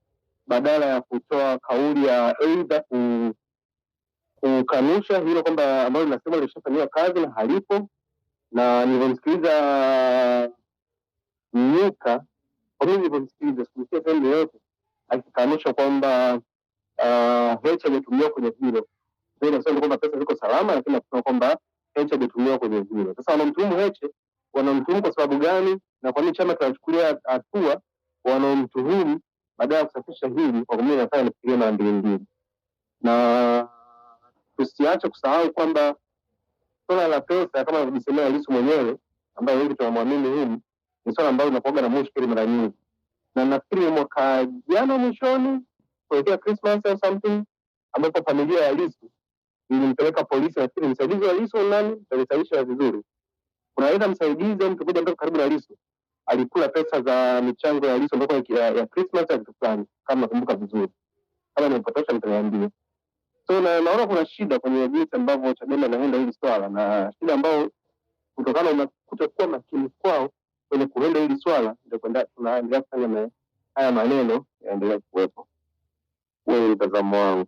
badala ya kutoa kauli ya aidha kukanusha hilo kwamba ambalo linasema lilishafanywa kazi na halipo. Na nilivyomsikiliza Mnyika, kwa mimi nilivyomsikiliza sikusikia sehemu yoyote akikanusha kwamba Heche ametumiwa kwenye hilo. Ndio nasema kwamba pesa ziko salama, lakini nasema kwamba Heche ametumiwa kwenye hilo. Sasa wanamtuhumu Heche, wanamtuhumu kwa sababu gani? Na kwa nini chama kinachukulia hatua wanaomtuhumu badala ya kusafisha hili? Kwa mimi nafanya nifikirie mara mbili. Na tusiache kusahau kwamba swala la pesa kama alisemea Lissu mwenyewe ambaye wengi tunamwamini huyu, ni swala ambalo linakuwa na mushkili mara nyingi. Na nafikiri mwaka jana mwishoni kuelekea Christmas or something, ambapo familia ya Lissu ilimpeleka polisi, nafikiri msaidizi wa Lissu nani alisaidia vizuri. Kuna aidha msaidizi au mtu mmoja ambaye karibu na Lissu alikula pesa za michango ya Lissu ambapo ya Christmas ya kitu fulani, kama nakumbuka vizuri. Kama nimepotosha mtaniambia. So naona kuna shida kwenye jinsi ambavyo Chadema inaenda hili swala, na shida ambayo kutokana na kutokuwa makini kwao kwenye kuenda hili swala ndio kwenda tunaendelea kufanya haya maneno yaendelea kuwepo. Wewe mtazamo wangu.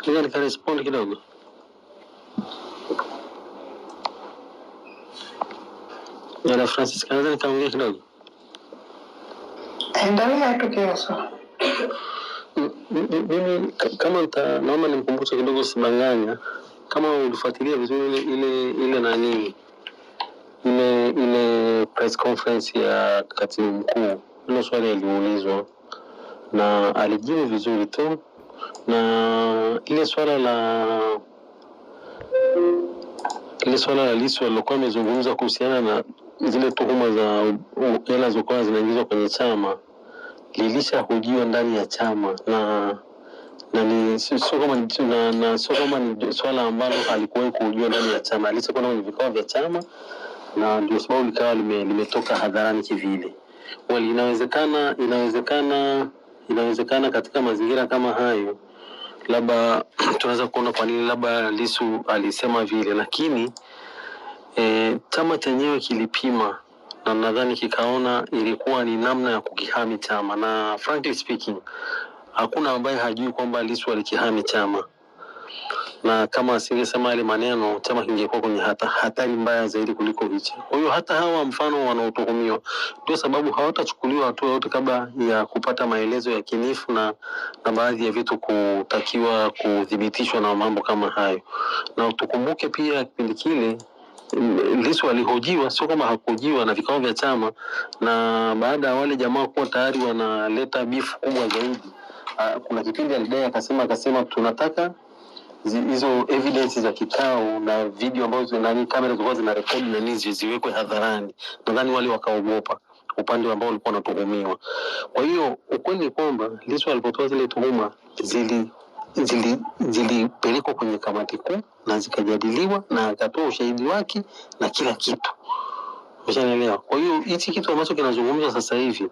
Kile nikarespond kidogo. Yana Francis kanaweza nikaongea kidogo. Endelea tu kiasi. Mimi kama naomba nimkumbushe kidogo Simanganya, kama ulifuatilia vizuri ile nani ile press conference ya katibu mkuu, ile swali aliulizwa na alijibu vizuri tu, na ile swala la Lissu alikuwa amezungumza kuhusiana na zile tuhuma za hela zilizokuwa zinaingizwa kwenye chama, lilishahojiwa ndani ya chama na sio kama ni swala ambalo halikuwahi kuhojiwa ndani ya chama, alishakuwa kwenye vikao vya chama, na ndio sababu likawa limetoka hadharani kivile. Inawezekana katika mazingira kama hayo labda tunaweza kuona kwa nini labda Lissu alisema vile, lakini chama chenyewe kilipima na nadhani kikaona ilikuwa ni namna ya kukihami chama, na frankly speaking hakuna ambaye hajui kwamba Lissu alikihami chama, na kama asingesema ile maneno chama kingekuwa kwenye hatari mbaya zaidi kuliko hicho. Kwa hiyo hata hawa mfano wanaotuhumiwa ndio sababu hawatachukuliwa hatua yote kabla ya kupata maelezo ya kinifu na baadhi ya vitu kutakiwa kudhibitishwa na mambo kama hayo. Na tukumbuke pia kipindi kile Lissu alihojiwa, sio kama hakuhojiwa na vikao vya chama, na baada ya wale jamaa kuwa tayari wanaleta bifu kubwa zaidi, kuna kipindi alidai akasema tunataka hizo evidence za kikao na video ambazo kamera zilikuwa zinarekodi na nizi ziwekwe hadharani. Nadhani wale wakaogopa upande ambao walikuwa wanatuhumiwa. Kwa hiyo ukweli ni kwamba Lissu alipotoa zile tuhuma zilipelekwa kwenye kamati kuu na zikajadiliwa na akatoa ushahidi wake na kila kitu. Umeshaelewa? Kwa hiyo hichi kitu ambacho kinazungumzwa sasa hivi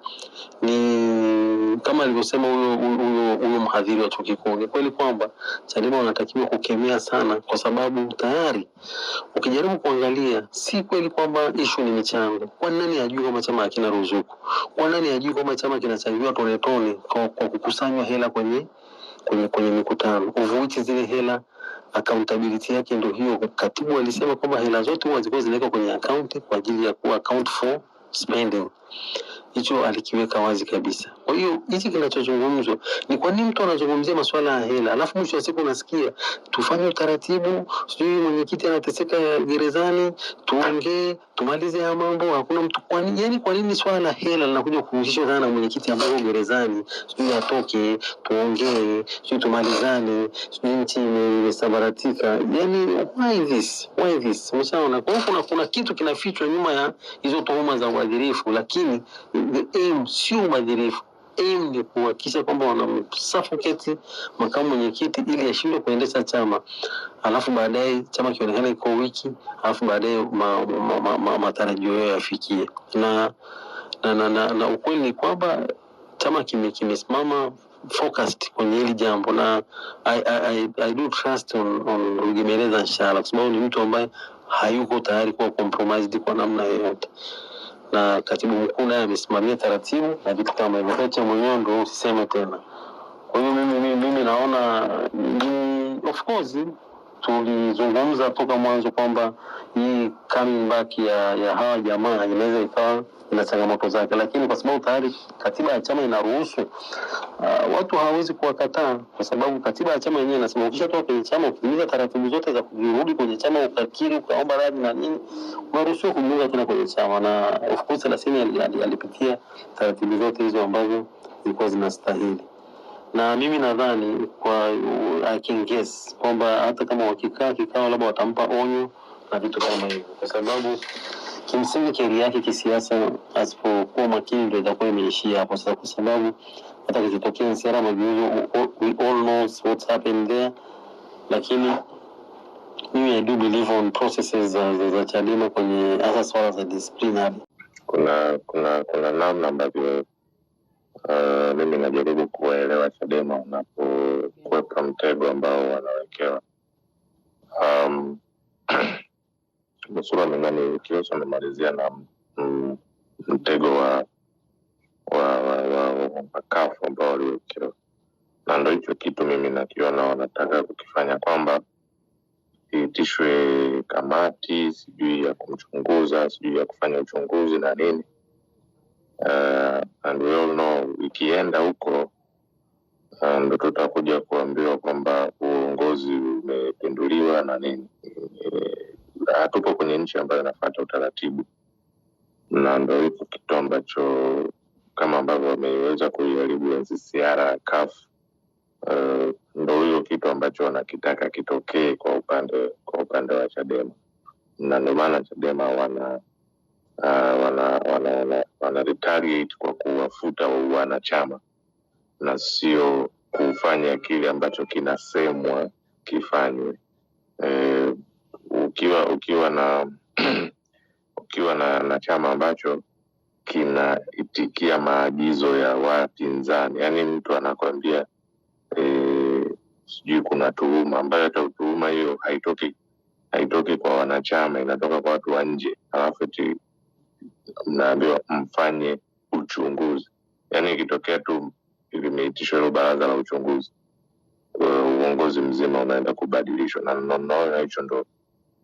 ni kama alivyosema huyo mhadhiri wa chuo kikuu, ni kweli kwamba Chadema wanatakiwa kukemea sana, kwa sababu tayari ukijaribu kuangalia si kweli kwamba issue ni michango. Kwa nani ajui kama chama hakina ruzuku? Kwa nani ajui kama chama kinachangiwa tone kwa kukusanywa hela kwenye mikutano? Uvuichi zile hela, accountability yake ndio hiyo. Katibu alisema kwamba hela zote huwa zilikuwa zinawekwa kwenye account kwa ajili ya kuwa account for spending. Hicho alikiweka wazi kabisa. Kwa hiyo hichi kinachozungumzwa ni kwa nini mtu anazungumzia masuala ya hela alafu mwisho wa siku unasikia tufanye utaratibu, sijui mwenyekiti anateseka gerezani, tuongee tumalize ya mambo, hakuna mtu. Kwa nini swala la hela linakuja kuhusishwa sana na mwenyekiti ambaye gerezani, sijui atoke tuongee, sijui tumalizane, sijui nchi imesambaratika? Why this? Umeshaona? Kwa hiyo kuna kitu kinafichwa nyuma ya hizo tuhuma za ubadhirifu, lakini the aim sio ubadhirifu. Aim ni kuhakikisha kwamba wanamsuffocate makamu mwenyekiti ili ashindwe kuendesha chama, alafu baadaye chama kionekane iko wiki, alafu baadaye matarajio yao yafikie. Na ukweli ni kwamba chama kimesimama focused kwenye hili jambo, na I do trust on Rugemeleza Nshala, kwa sababu ni mtu ambaye hayuko tayari kuwa compromised kwa namna yoyote. Na katibu mkuu naye amesimamia taratibu na vitu kama hivyo. Acha mwenyewe ndio usiseme tena. Kwa hiyo mimi naona of course tulizungumza toka mwanzo kwamba hii coming back ya hawa jamaa inaweza ikawa ina changamoto zake, lakini kwa sababu tayari katiba ya chama inaruhusu, watu hawawezi kuwakataa, kwa sababu katiba ya chama yenyewe inasema ukishatoka kwenye chama ukitimiza taratibu zote za kurudi kwenye chama, ukakiri, ukaomba radhi na nini, unaruhusiwa kujiunga tena kwenye chama. Na of course Lasini alipitia taratibu zote hizo ambazo zilikuwa zinastahili. na mimi nadhani kwa I can guess kwamba hata kama wakikaa kikao labda watampa onyo na vitu kama hivyo, kwa sababu kimsingi keri yake kisiasa asipokuwa makini ndio itakuwa imeishia hapo sasa, kwa sababu hata kikitokea Sierra Mageuzi we all knows what's happened there. Lakini mimi I do believe on processes za Chadema kwenye hasa swala za disciplinary. Kuna namna ambavyo mimi najaribu kuelewa Chadema wanapokwepa mtego ambao wanawekewa. Nusura Mengani Kiosho amemalizia na mtego wa makafu ambao waliwekewa, na ndio hicho kitu mimi nakiona wanataka kukifanya, kwamba iitishwe kamati sijui ya kumchunguza, sijui ya kufanya uchunguzi na nini. And we all know ikienda huko ndo tutakuja kuambiwa kwamba uongozi umepinduliwa na nini. Hatupo kwenye nchi ambayo inafuata utaratibu, na ndo hicho kitu ambacho kama ambavyo wameweza kuiharibu NCCR, CUF, ndo hiyo kitu ambacho wanakitaka kitokee kwa upande wa Chadema. Na ndio maana Chadema wana retaliate kwa kuwafuta wanachama na sio kufanya kile ambacho kinasemwa kifanywe. Ukiwa na chama ambacho kinaitikia maagizo ya wapinzani, yani mtu anakwambia sijui kuna tuhuma ambayo hata tuhuma hiyo haitoki kwa wanachama, inatoka kwa watu wa nje, alafu eti mnaambiwa mfanye uchunguzi. Yani ikitokea tu limeitishwa hilo baraza la uchunguzi, uongozi mzima unaenda kubadilishwa. Na naona hicho ndo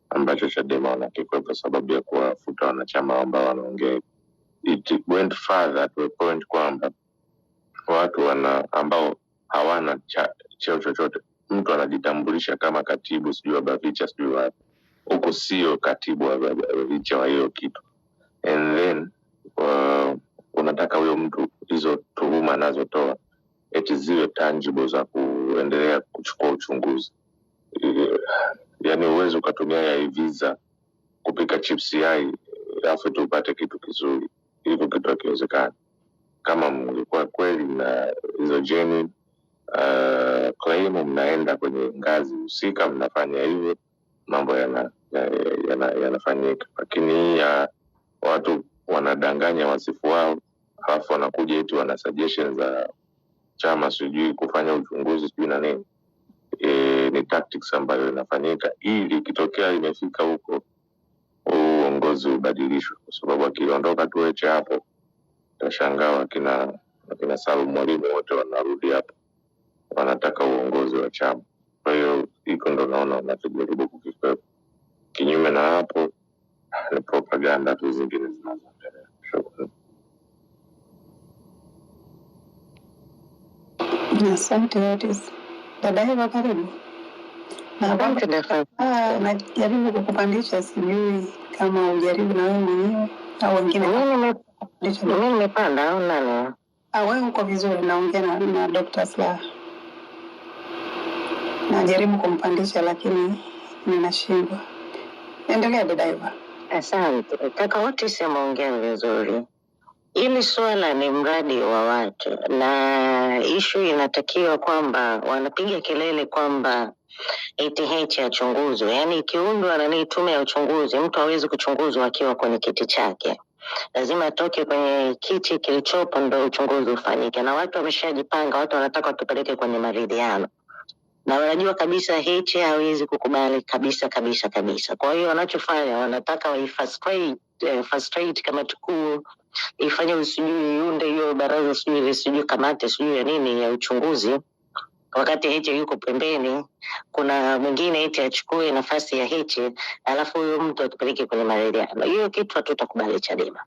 ambacho Chadema wanakikwepa, sababu ya kuwafuta wanachama ambao wanaongea. It went further to a point kwamba watu ambao hawana cheo chochote, mtu anajitambulisha kama katibu sijui wa Bavicha sijui wapi, huko sio katibu wa Bavicha wa hiyo kitu, and then unataka huyo mtu hizo tuhuma anazotoa eti ziwe tangible za kuendelea kuchukua uchunguzi. Yani uwezo ukatumia ya visa kupika chips yai alafu tupate kitu kizuri, hivyo kitu hakiwezekani. Kama mlikuwa kweli na hizo genuine claim, mnaenda kwenye ngazi husika, mnafanya hivyo, mambo yanafanyika. Lakini ya watu wanadanganya wasifu wao, alafu wanakuja eti wana suggestions za chama sijui kufanya uchunguzi sijui na nini. Ni tactics ambayo inafanyika ili kitokea imefika huko uongozi ubadilishwe, kwa sababu akiondoka tueche hapo tashangaa wakina Salum Mwalimu wote wanarudi hapo, wanataka uongozi wa chama. Kwa hiyo iko ndo naona wanajaribu kukikwepa. Kinyume na hapo ni propaganda tu zingine zinazoendelea. Shukrani. Asante Otis. Dada Eva karibu. Najaribu kukupandisha, sijui kama ujaribu na wewe mwenyewe au wengine. Mimi nimepanda au nani? Wewe uko vizuri, naongea na Dr. Slaa. Najaribu kumpandisha lakini ninashindwa. Endelea dada Eva. Asante. Kaka Otis ameongea vizuri. Hili swala ni mradi wa watu, na issue inatakiwa kwamba wanapiga kelele kwamba ATH ya uchunguzi, yani ikiundwa na tume ya uchunguzi, mtu hawezi kuchunguzwa akiwa kwenye kiti chake. Lazima atoke kwenye kiti kilichopo ndio uchunguzi ufanyike, na watu wameshajipanga, watu wanataka watupeleke kwenye maridhiano. Na wanajua kabisa hichi hawezi kukubali kabisa. Kwa hiyo wanachofanya wanataka frustrate kama tukuu ifanye usijui iunde hiyo baraza sijui kamati sijui ya nini ya uchunguzi, wakati hichi yuko pembeni. Kuna mwingine eti achukue nafasi ya hichi, alafu huyo mtu atupeleke kwenye maridhiano. Hiyo kitu hatutakubali Chadema.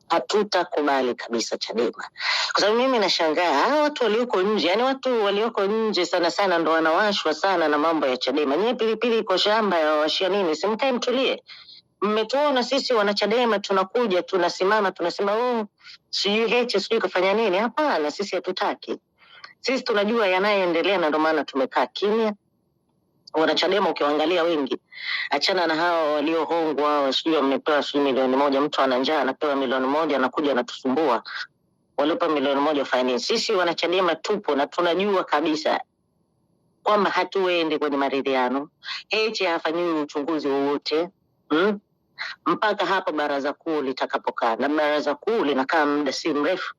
Hatutakubali kabisa Chadema. Kwa sababu mimi nashangaa watu walioko nje, yani watu walioko nje sana ndo wanawashwa sana na mambo ya Chadema. Nyie pilipili iko shamba ya washia nini? Simkae mtulie. Mmetuona sisi wana Chadema tunakuja tunasimama tunasema sijui hichi sijui kufanya nini. Hapana, sisi hatutaki. Sisi tunajua yanayoendelea na ndio maana tumekaa kimya. Wanachadema ukiwaangalia wengi, achana na hao waliohongwa, sijui wamepewa milioni 1, mtu ana njaa anapewa milioni 1 anakuja anatusumbua. Walipa milioni 1 fine. Sisi wanachadema tupo na tunajua kabisa kwamba hatuendi kwenye maridhiano. Heche hafanyiwi uchunguzi wowote. Mpaka hapa baraza kuu litakapokaa, na baraza kuu linakaa muda si mrefu.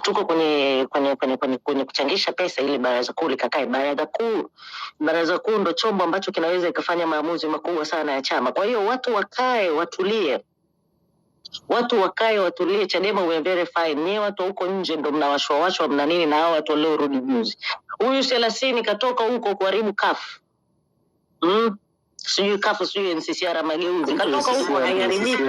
Tuko kwenye kuchangisha pesa ili baraza kuu likakae. Baraza kuu ndo chombo ambacho kinaweza ikafanya maamuzi makubwa sana ya chama. Kwa hiyo watu wakae watulie. Chadema we verify. Ni watu huko nje ndo mnawashwa mna nini na hao watu leo rudi juzi. Huyu Selasini katoka huko kuharibu kafu. Sijui kafu sijui NCCR Mageuzi. Katoka huko haiharibiki.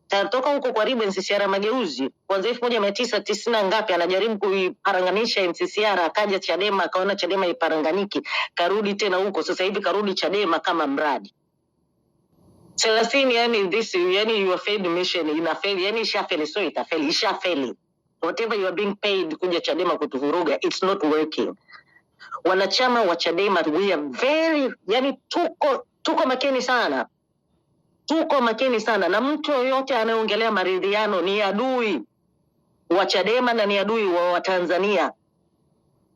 Katoka huko kuharibu NCCR Mageuzi. Kwanza 1990 ngapi anajaribu kuiparanganisha NCCR, akaja Chadema akaona Chadema iparanganiki, karudi tena huko. Sasa hivi karudi Chadema kama mradi. Selasini yani your failed mission ina fail, yani ishafeli, so itafeli, ishafeli. Whatever you are being paid kuja Chadema kutuvuruga, it's not working. Wanachama wa Chadema we are very, yani tuko makini sana. Tuko makini sana, na mtu yoyote anayeongelea maridhiano ni adui wa Chadema na ni adui wa Tanzania.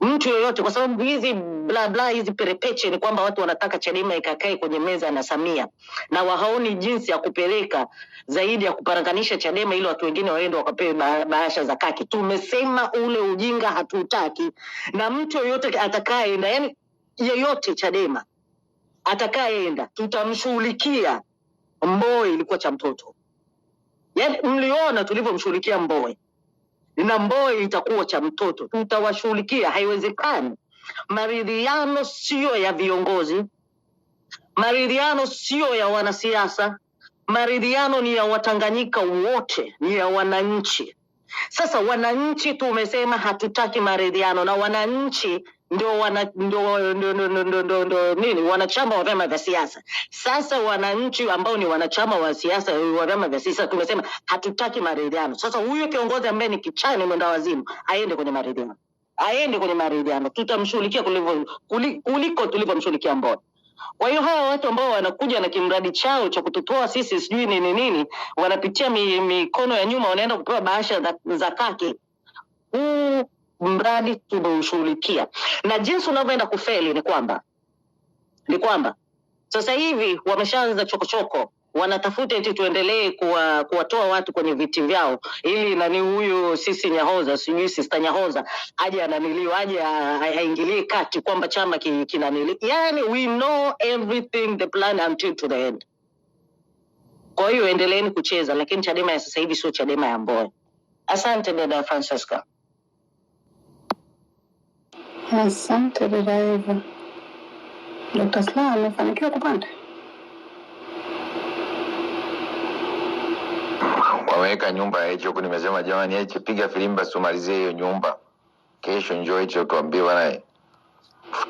Mtu yoyote, kwa sababu hizi bla bla hizi perepeche ni kwamba watu wanataka Chadema ikakae kwenye meza na Samia, na wahaoni jinsi ya kupeleka zaidi ya kuparanganisha Chadema ili watu wengine waende wakapewe bahasha za kaki. Tumesema ule ujinga hatutaki, na mtu yoyote atakayeenda, yani yeyote Chadema atakayeenda tutamshughulikia. Mbowe ilikuwa cha mtoto. Yani mliona tulivyomshughulikia Mbowe. Na Mbowe itakuwa cha mtoto. Tutawashughulikia, haiwezekani. Maridhiano sio ya viongozi. Maridhiano sio ya wanasiasa. Maridhiano ni ya Watanganyika wote, ni ya wananchi. Sasa wananchi tumesema hatutaki maridhiano, na wananchi ndio wanachama wa vyama vya siasa. Sasa wananchi ambao ni wanachama wa siasa wa vyama vya siasa tumesema hatutaki maridhiano. Sasa huyo kiongozi ambaye ni kichane mwenda wazimu aende kwenye maridhiano. Tutamshughulikia kuliko tulivyomshughulikia Mbowe. Kwa hiyo hawa watu ambao wanakuja na kimradi chao cha kututoa sisi sijui nini wanapitia mikono ya nyuma, wanaenda kupewa bahasha za kaki. Mradi tumeushughulikia. Na jinsi unavyoenda kufeli ni kwamba sasa hivi wameshaanza chokochoko, wanatafuta eti tuendelee kuwatoa watu kwenye viti vyao ili nani huyu sisi Nyahoza sijui sister Nyahoza aje aingilie kati kwamba chama kinanili. Yani we know everything, the plan until to the end. Kwa hiyo endeleeni kucheza, lakini Chadema ya sasa hivi sio Chadema ya Mbowe. Asante dada Francesca. Asante dada Eva. Dr. Slaa amefanikiwa kupanda? Wameweka nyumba ya hicho, nimesema jamani hicho piga filimba sumalizie hiyo nyumba. Kesho njoo hicho tuambie bwana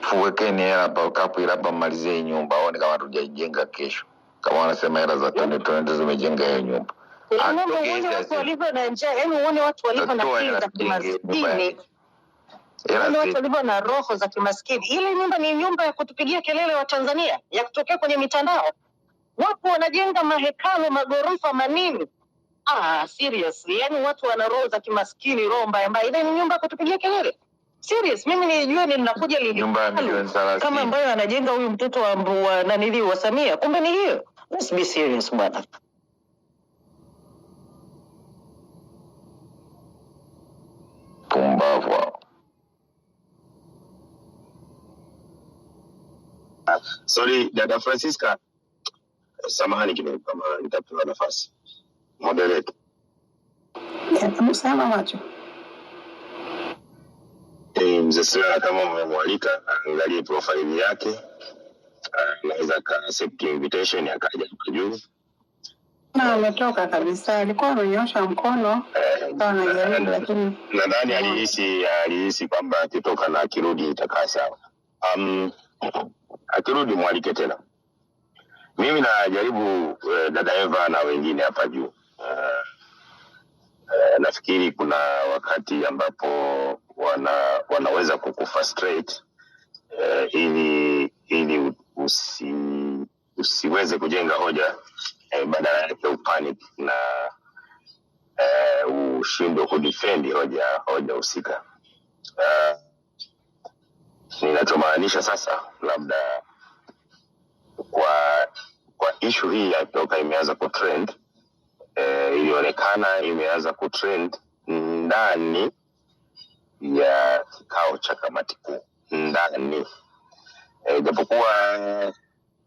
fuwekeni hela hapa kapu ila hapa malizie hiyo nyumba. Waone kama tujajenga kesho. Kama wanasema hela za tone zimejenga hiyo nyumba. Watu walivyo na njaa, uone watu walivyo na kinga kimaskini. Watu walivyo na roho za kimaskini. Ile nyumba ni nyumba ya kutupigia kelele wa Tanzania, ya kutokea kwenye mitandao. Wapo wanajenga mahekalu, magorofa manini. Seriously, yani watu wana roho za kimaskini, roho mbaya. Ile ni nyumba ya kutupigia kelele. Serious, mimi nilijua ninakuja nyumba milioni 30 kama ambayo anajenga huyu mtoto wa Samia. Kumbe ni hiyo. Let's be serious bwana. Pumbavu. Sorry dada Francisca, samahani kidogo kama nitapewa nafasi. Moderator. Msama macho. Mzee Slaa kama mmemwalika angalie profile yake, anaweza ka accept invitation akaja kwa juu. Na ametoka kabisa, alikuwa amenyosha mkono anajaribu, lakini nadhani alihisi kwamba akitoka na akirudi itakaa sawa. Akirudi mwalike tena. Mimi najaribu dada Eva na wengine hapa juu. Nafikiri kuna wakati ambapo wanaweza kukufrustrate ili usiweze kujenga hoja, badala yake upanic na ushindwe kudefend hoja husika. Ninachomaanisha sasa, labda kwa issue hii ya toka imeanza kutrend, ilionekana imeanza kutrend ndani ya kikao cha kamati kuu ndani, japokuwa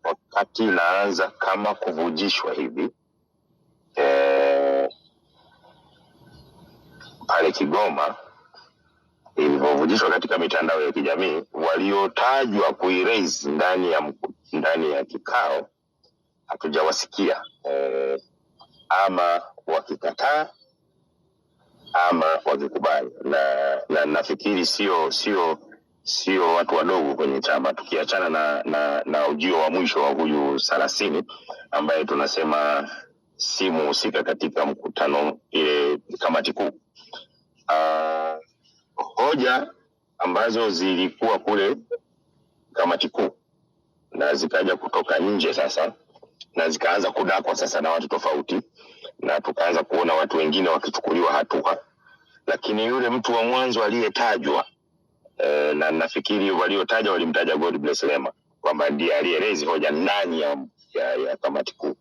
wakati inaanza kama kuvujishwa hivi pale Kigoma ilivyovujishwa katika mitandao ya kijamii, waliotajwa kuiraise ndani ya kikao hatujawasikia ama wakikataa ama wakikubali, na nafikiri sio watu wadogo kwenye chama, tukiachana na ujio wa mwisho wa huyu Salasini ambaye tunasema si muhusika katika mkutano ile kamati kuu. Hoja ambazo zilikuwa kule kamati kuu na zikaja kutoka nje sasa na zikaanza kudakwa sasa na watu tofauti, na tukaanza kuona watu wengine wakichukuliwa hatua, lakini yule mtu wa mwanzo aliyetajwa, na nafikiri waliotaja walimtaja God Bless Lema kwamba ndiye aliyerezi hoja ndani ya kamati kuu.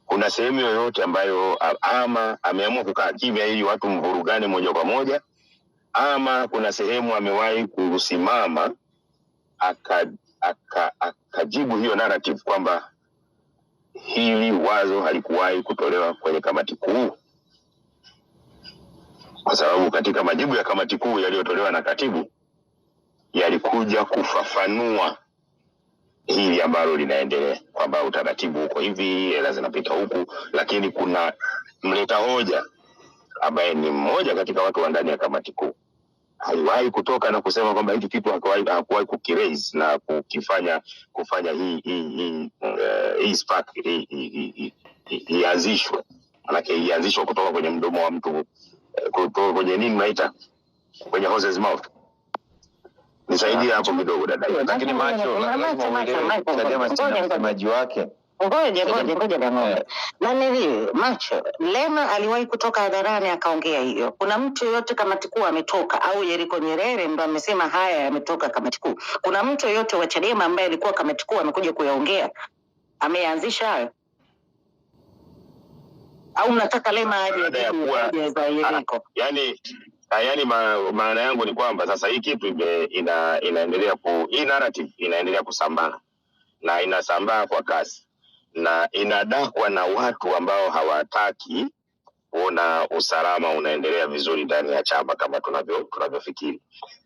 Kuna sehemu yoyote ambayo ama ameamua kukaa kimya ili watu mvurugane moja kwa moja, ama kuna sehemu amewahi kusimama akajibu hiyo narrative kwamba hili wazo halikuwahi kutolewa kwenye kamati kuu? Kwa sababu katika majibu ya kamati kuu yaliyotolewa na katibu yalikuja kufafanua hili ambalo linaendelea, kwamba utaratibu uko hivi, hela zinapita huku, lakini kuna mleta hoja ambaye ni mmoja katika watu wa ndani ya kamati kuu haliwahi kutoka na kusema kwamba hiki kitu hakuwahi kukiraise na kufanya hii spark ianzishwe. Manake ianzishwe kutoka kwenye mdomo wa mtu, kutoka kwenye nini naita, kwenye horse's mouth. Nisaidie hapo kidogo dada. Lakini macho Chadema sina msemaji wake. Ngoja ng'ombe. Nani macho? Lema aliwahi kutoka hadharani akaongea hiyo. Kuna mtu yote kamati kuu ametoka, au Yeriko Nyerere ndo amesema haya yametoka kamati kuu? Kuna mtu yote wa Chadema ambaye alikuwa kamati kuu amekuja kuyaongea, ameanzisha hayo? Au mnataka Lema aje za Yeriko? Yani maana yangu ni kwamba sasa hii kitu inaendelea hii narrative inaendelea kusambaa, na inasambaa kwa kasi, na inadakwa na watu ambao hawataki kuona usalama unaendelea vizuri ndani ya chama kama tunavyofikiri.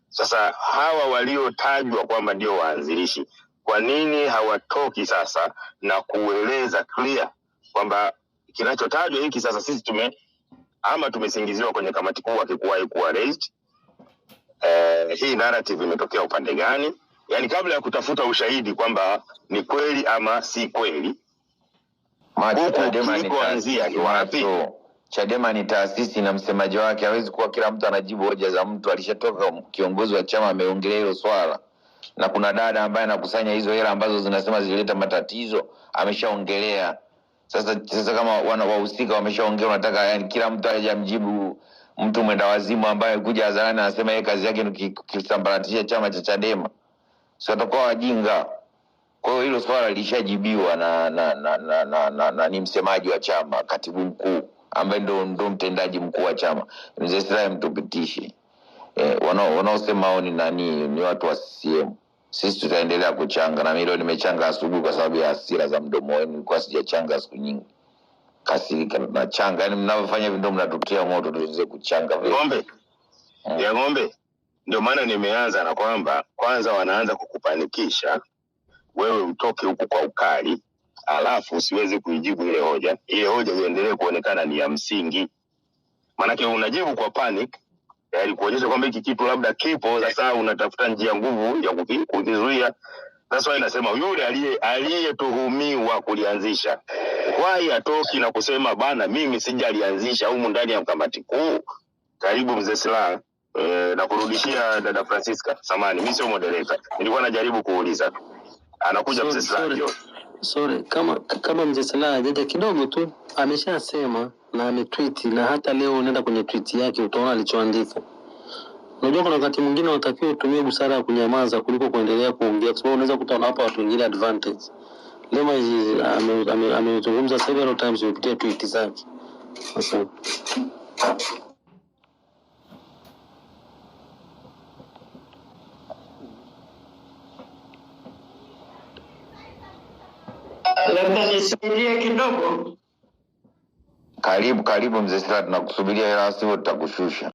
Sasa hawa waliotajwa kwamba ndio waanzilishi, kwa nini hawatoki sasa na kueleza clear kwamba kinachotajwa hiki sasa sisi tumesingiziwa kwenye kamati kuu akikuwahi kuwa raised, hii narrative imetokea upande gani? Yani kabla ya kutafuta ushahidi kwamba ni kweli ama si kweli. Chadema ni taasisi na msemaji wake, hawezi kuwa kila mtu anajibu hoja za mtu. Alishatoka kiongozi wa chama ameongelea hilo swala, na kuna dada ambaye anakusanya hizo hela ambazo zinasema zilileta matatizo, ameshaongelea. Sasa kama wahusika wameshaongea, unataka yani kila mtu aje mjibu mtu mwenda wazimu ambaye kuja hadharani anasema yeye kazi yake ni kusambaratisha chama cha Chadema? Sio atakuwa wajinga. Kwa hiyo hilo swala lishajibiwa na ni msemaji wa chama, katibu mkuu ambaye ndo mtendaji mkuu wa chama. Mzee Siraim tupitishe. Wanaosema ni watu wa CCM. Sisi tutaendelea kuchanga, na mimi leo nimechanga asubuhi kwa sababu ya hasira za mdomo wenu. Nilikuwa sijachanga siku nyingi. Kasirika na changa, yani mnavyofanya hivyo ndio mnatutia moto tuweze kuchanga vile. Ng'ombe. Ndio maana nimeanza na kwamba kwanza wanaanza kukupanikisha wewe utoke huku kwa ukali, alafu usiweze kuijibu ile hoja. Ile hoja iendelee kuonekana ni ya msingi. Manake unajibu kwa panic, yani kuonyesha kwamba hiki kitu labda kipo, sasa unatafuta njia nguvu ya kukizuia. That's why nasema yule aliyetuhumiwa kulianzisha, why atoki na kusema bana mimi sijalianzisha humu ndani ya kamati kuu? Karibu mzee Slaa. Na kurudishia dada Francisca, samani mimi sio moderator, nilikuwa najaribu kuuliza. Anakuja mzee Slajo. Sorry, kama mzee Slajo hajaja kidogo tu ameshasema na ametweet, na hata leo unaenda kwenye tweet yake utaona alichoandika. Unajua kuna wakati mwingine unatakiwa utumie busara ya kunyamaza kuliko kuendelea kuongea, kwa sababu unaweza kuta unawapa watu wengine advantage. Lema amezungumza several times kupitia tweet zake. Asante. Labda nisaidie kidogo. Karibu mzee Sila, tunakusubiria, ila sivyo tutakushusha.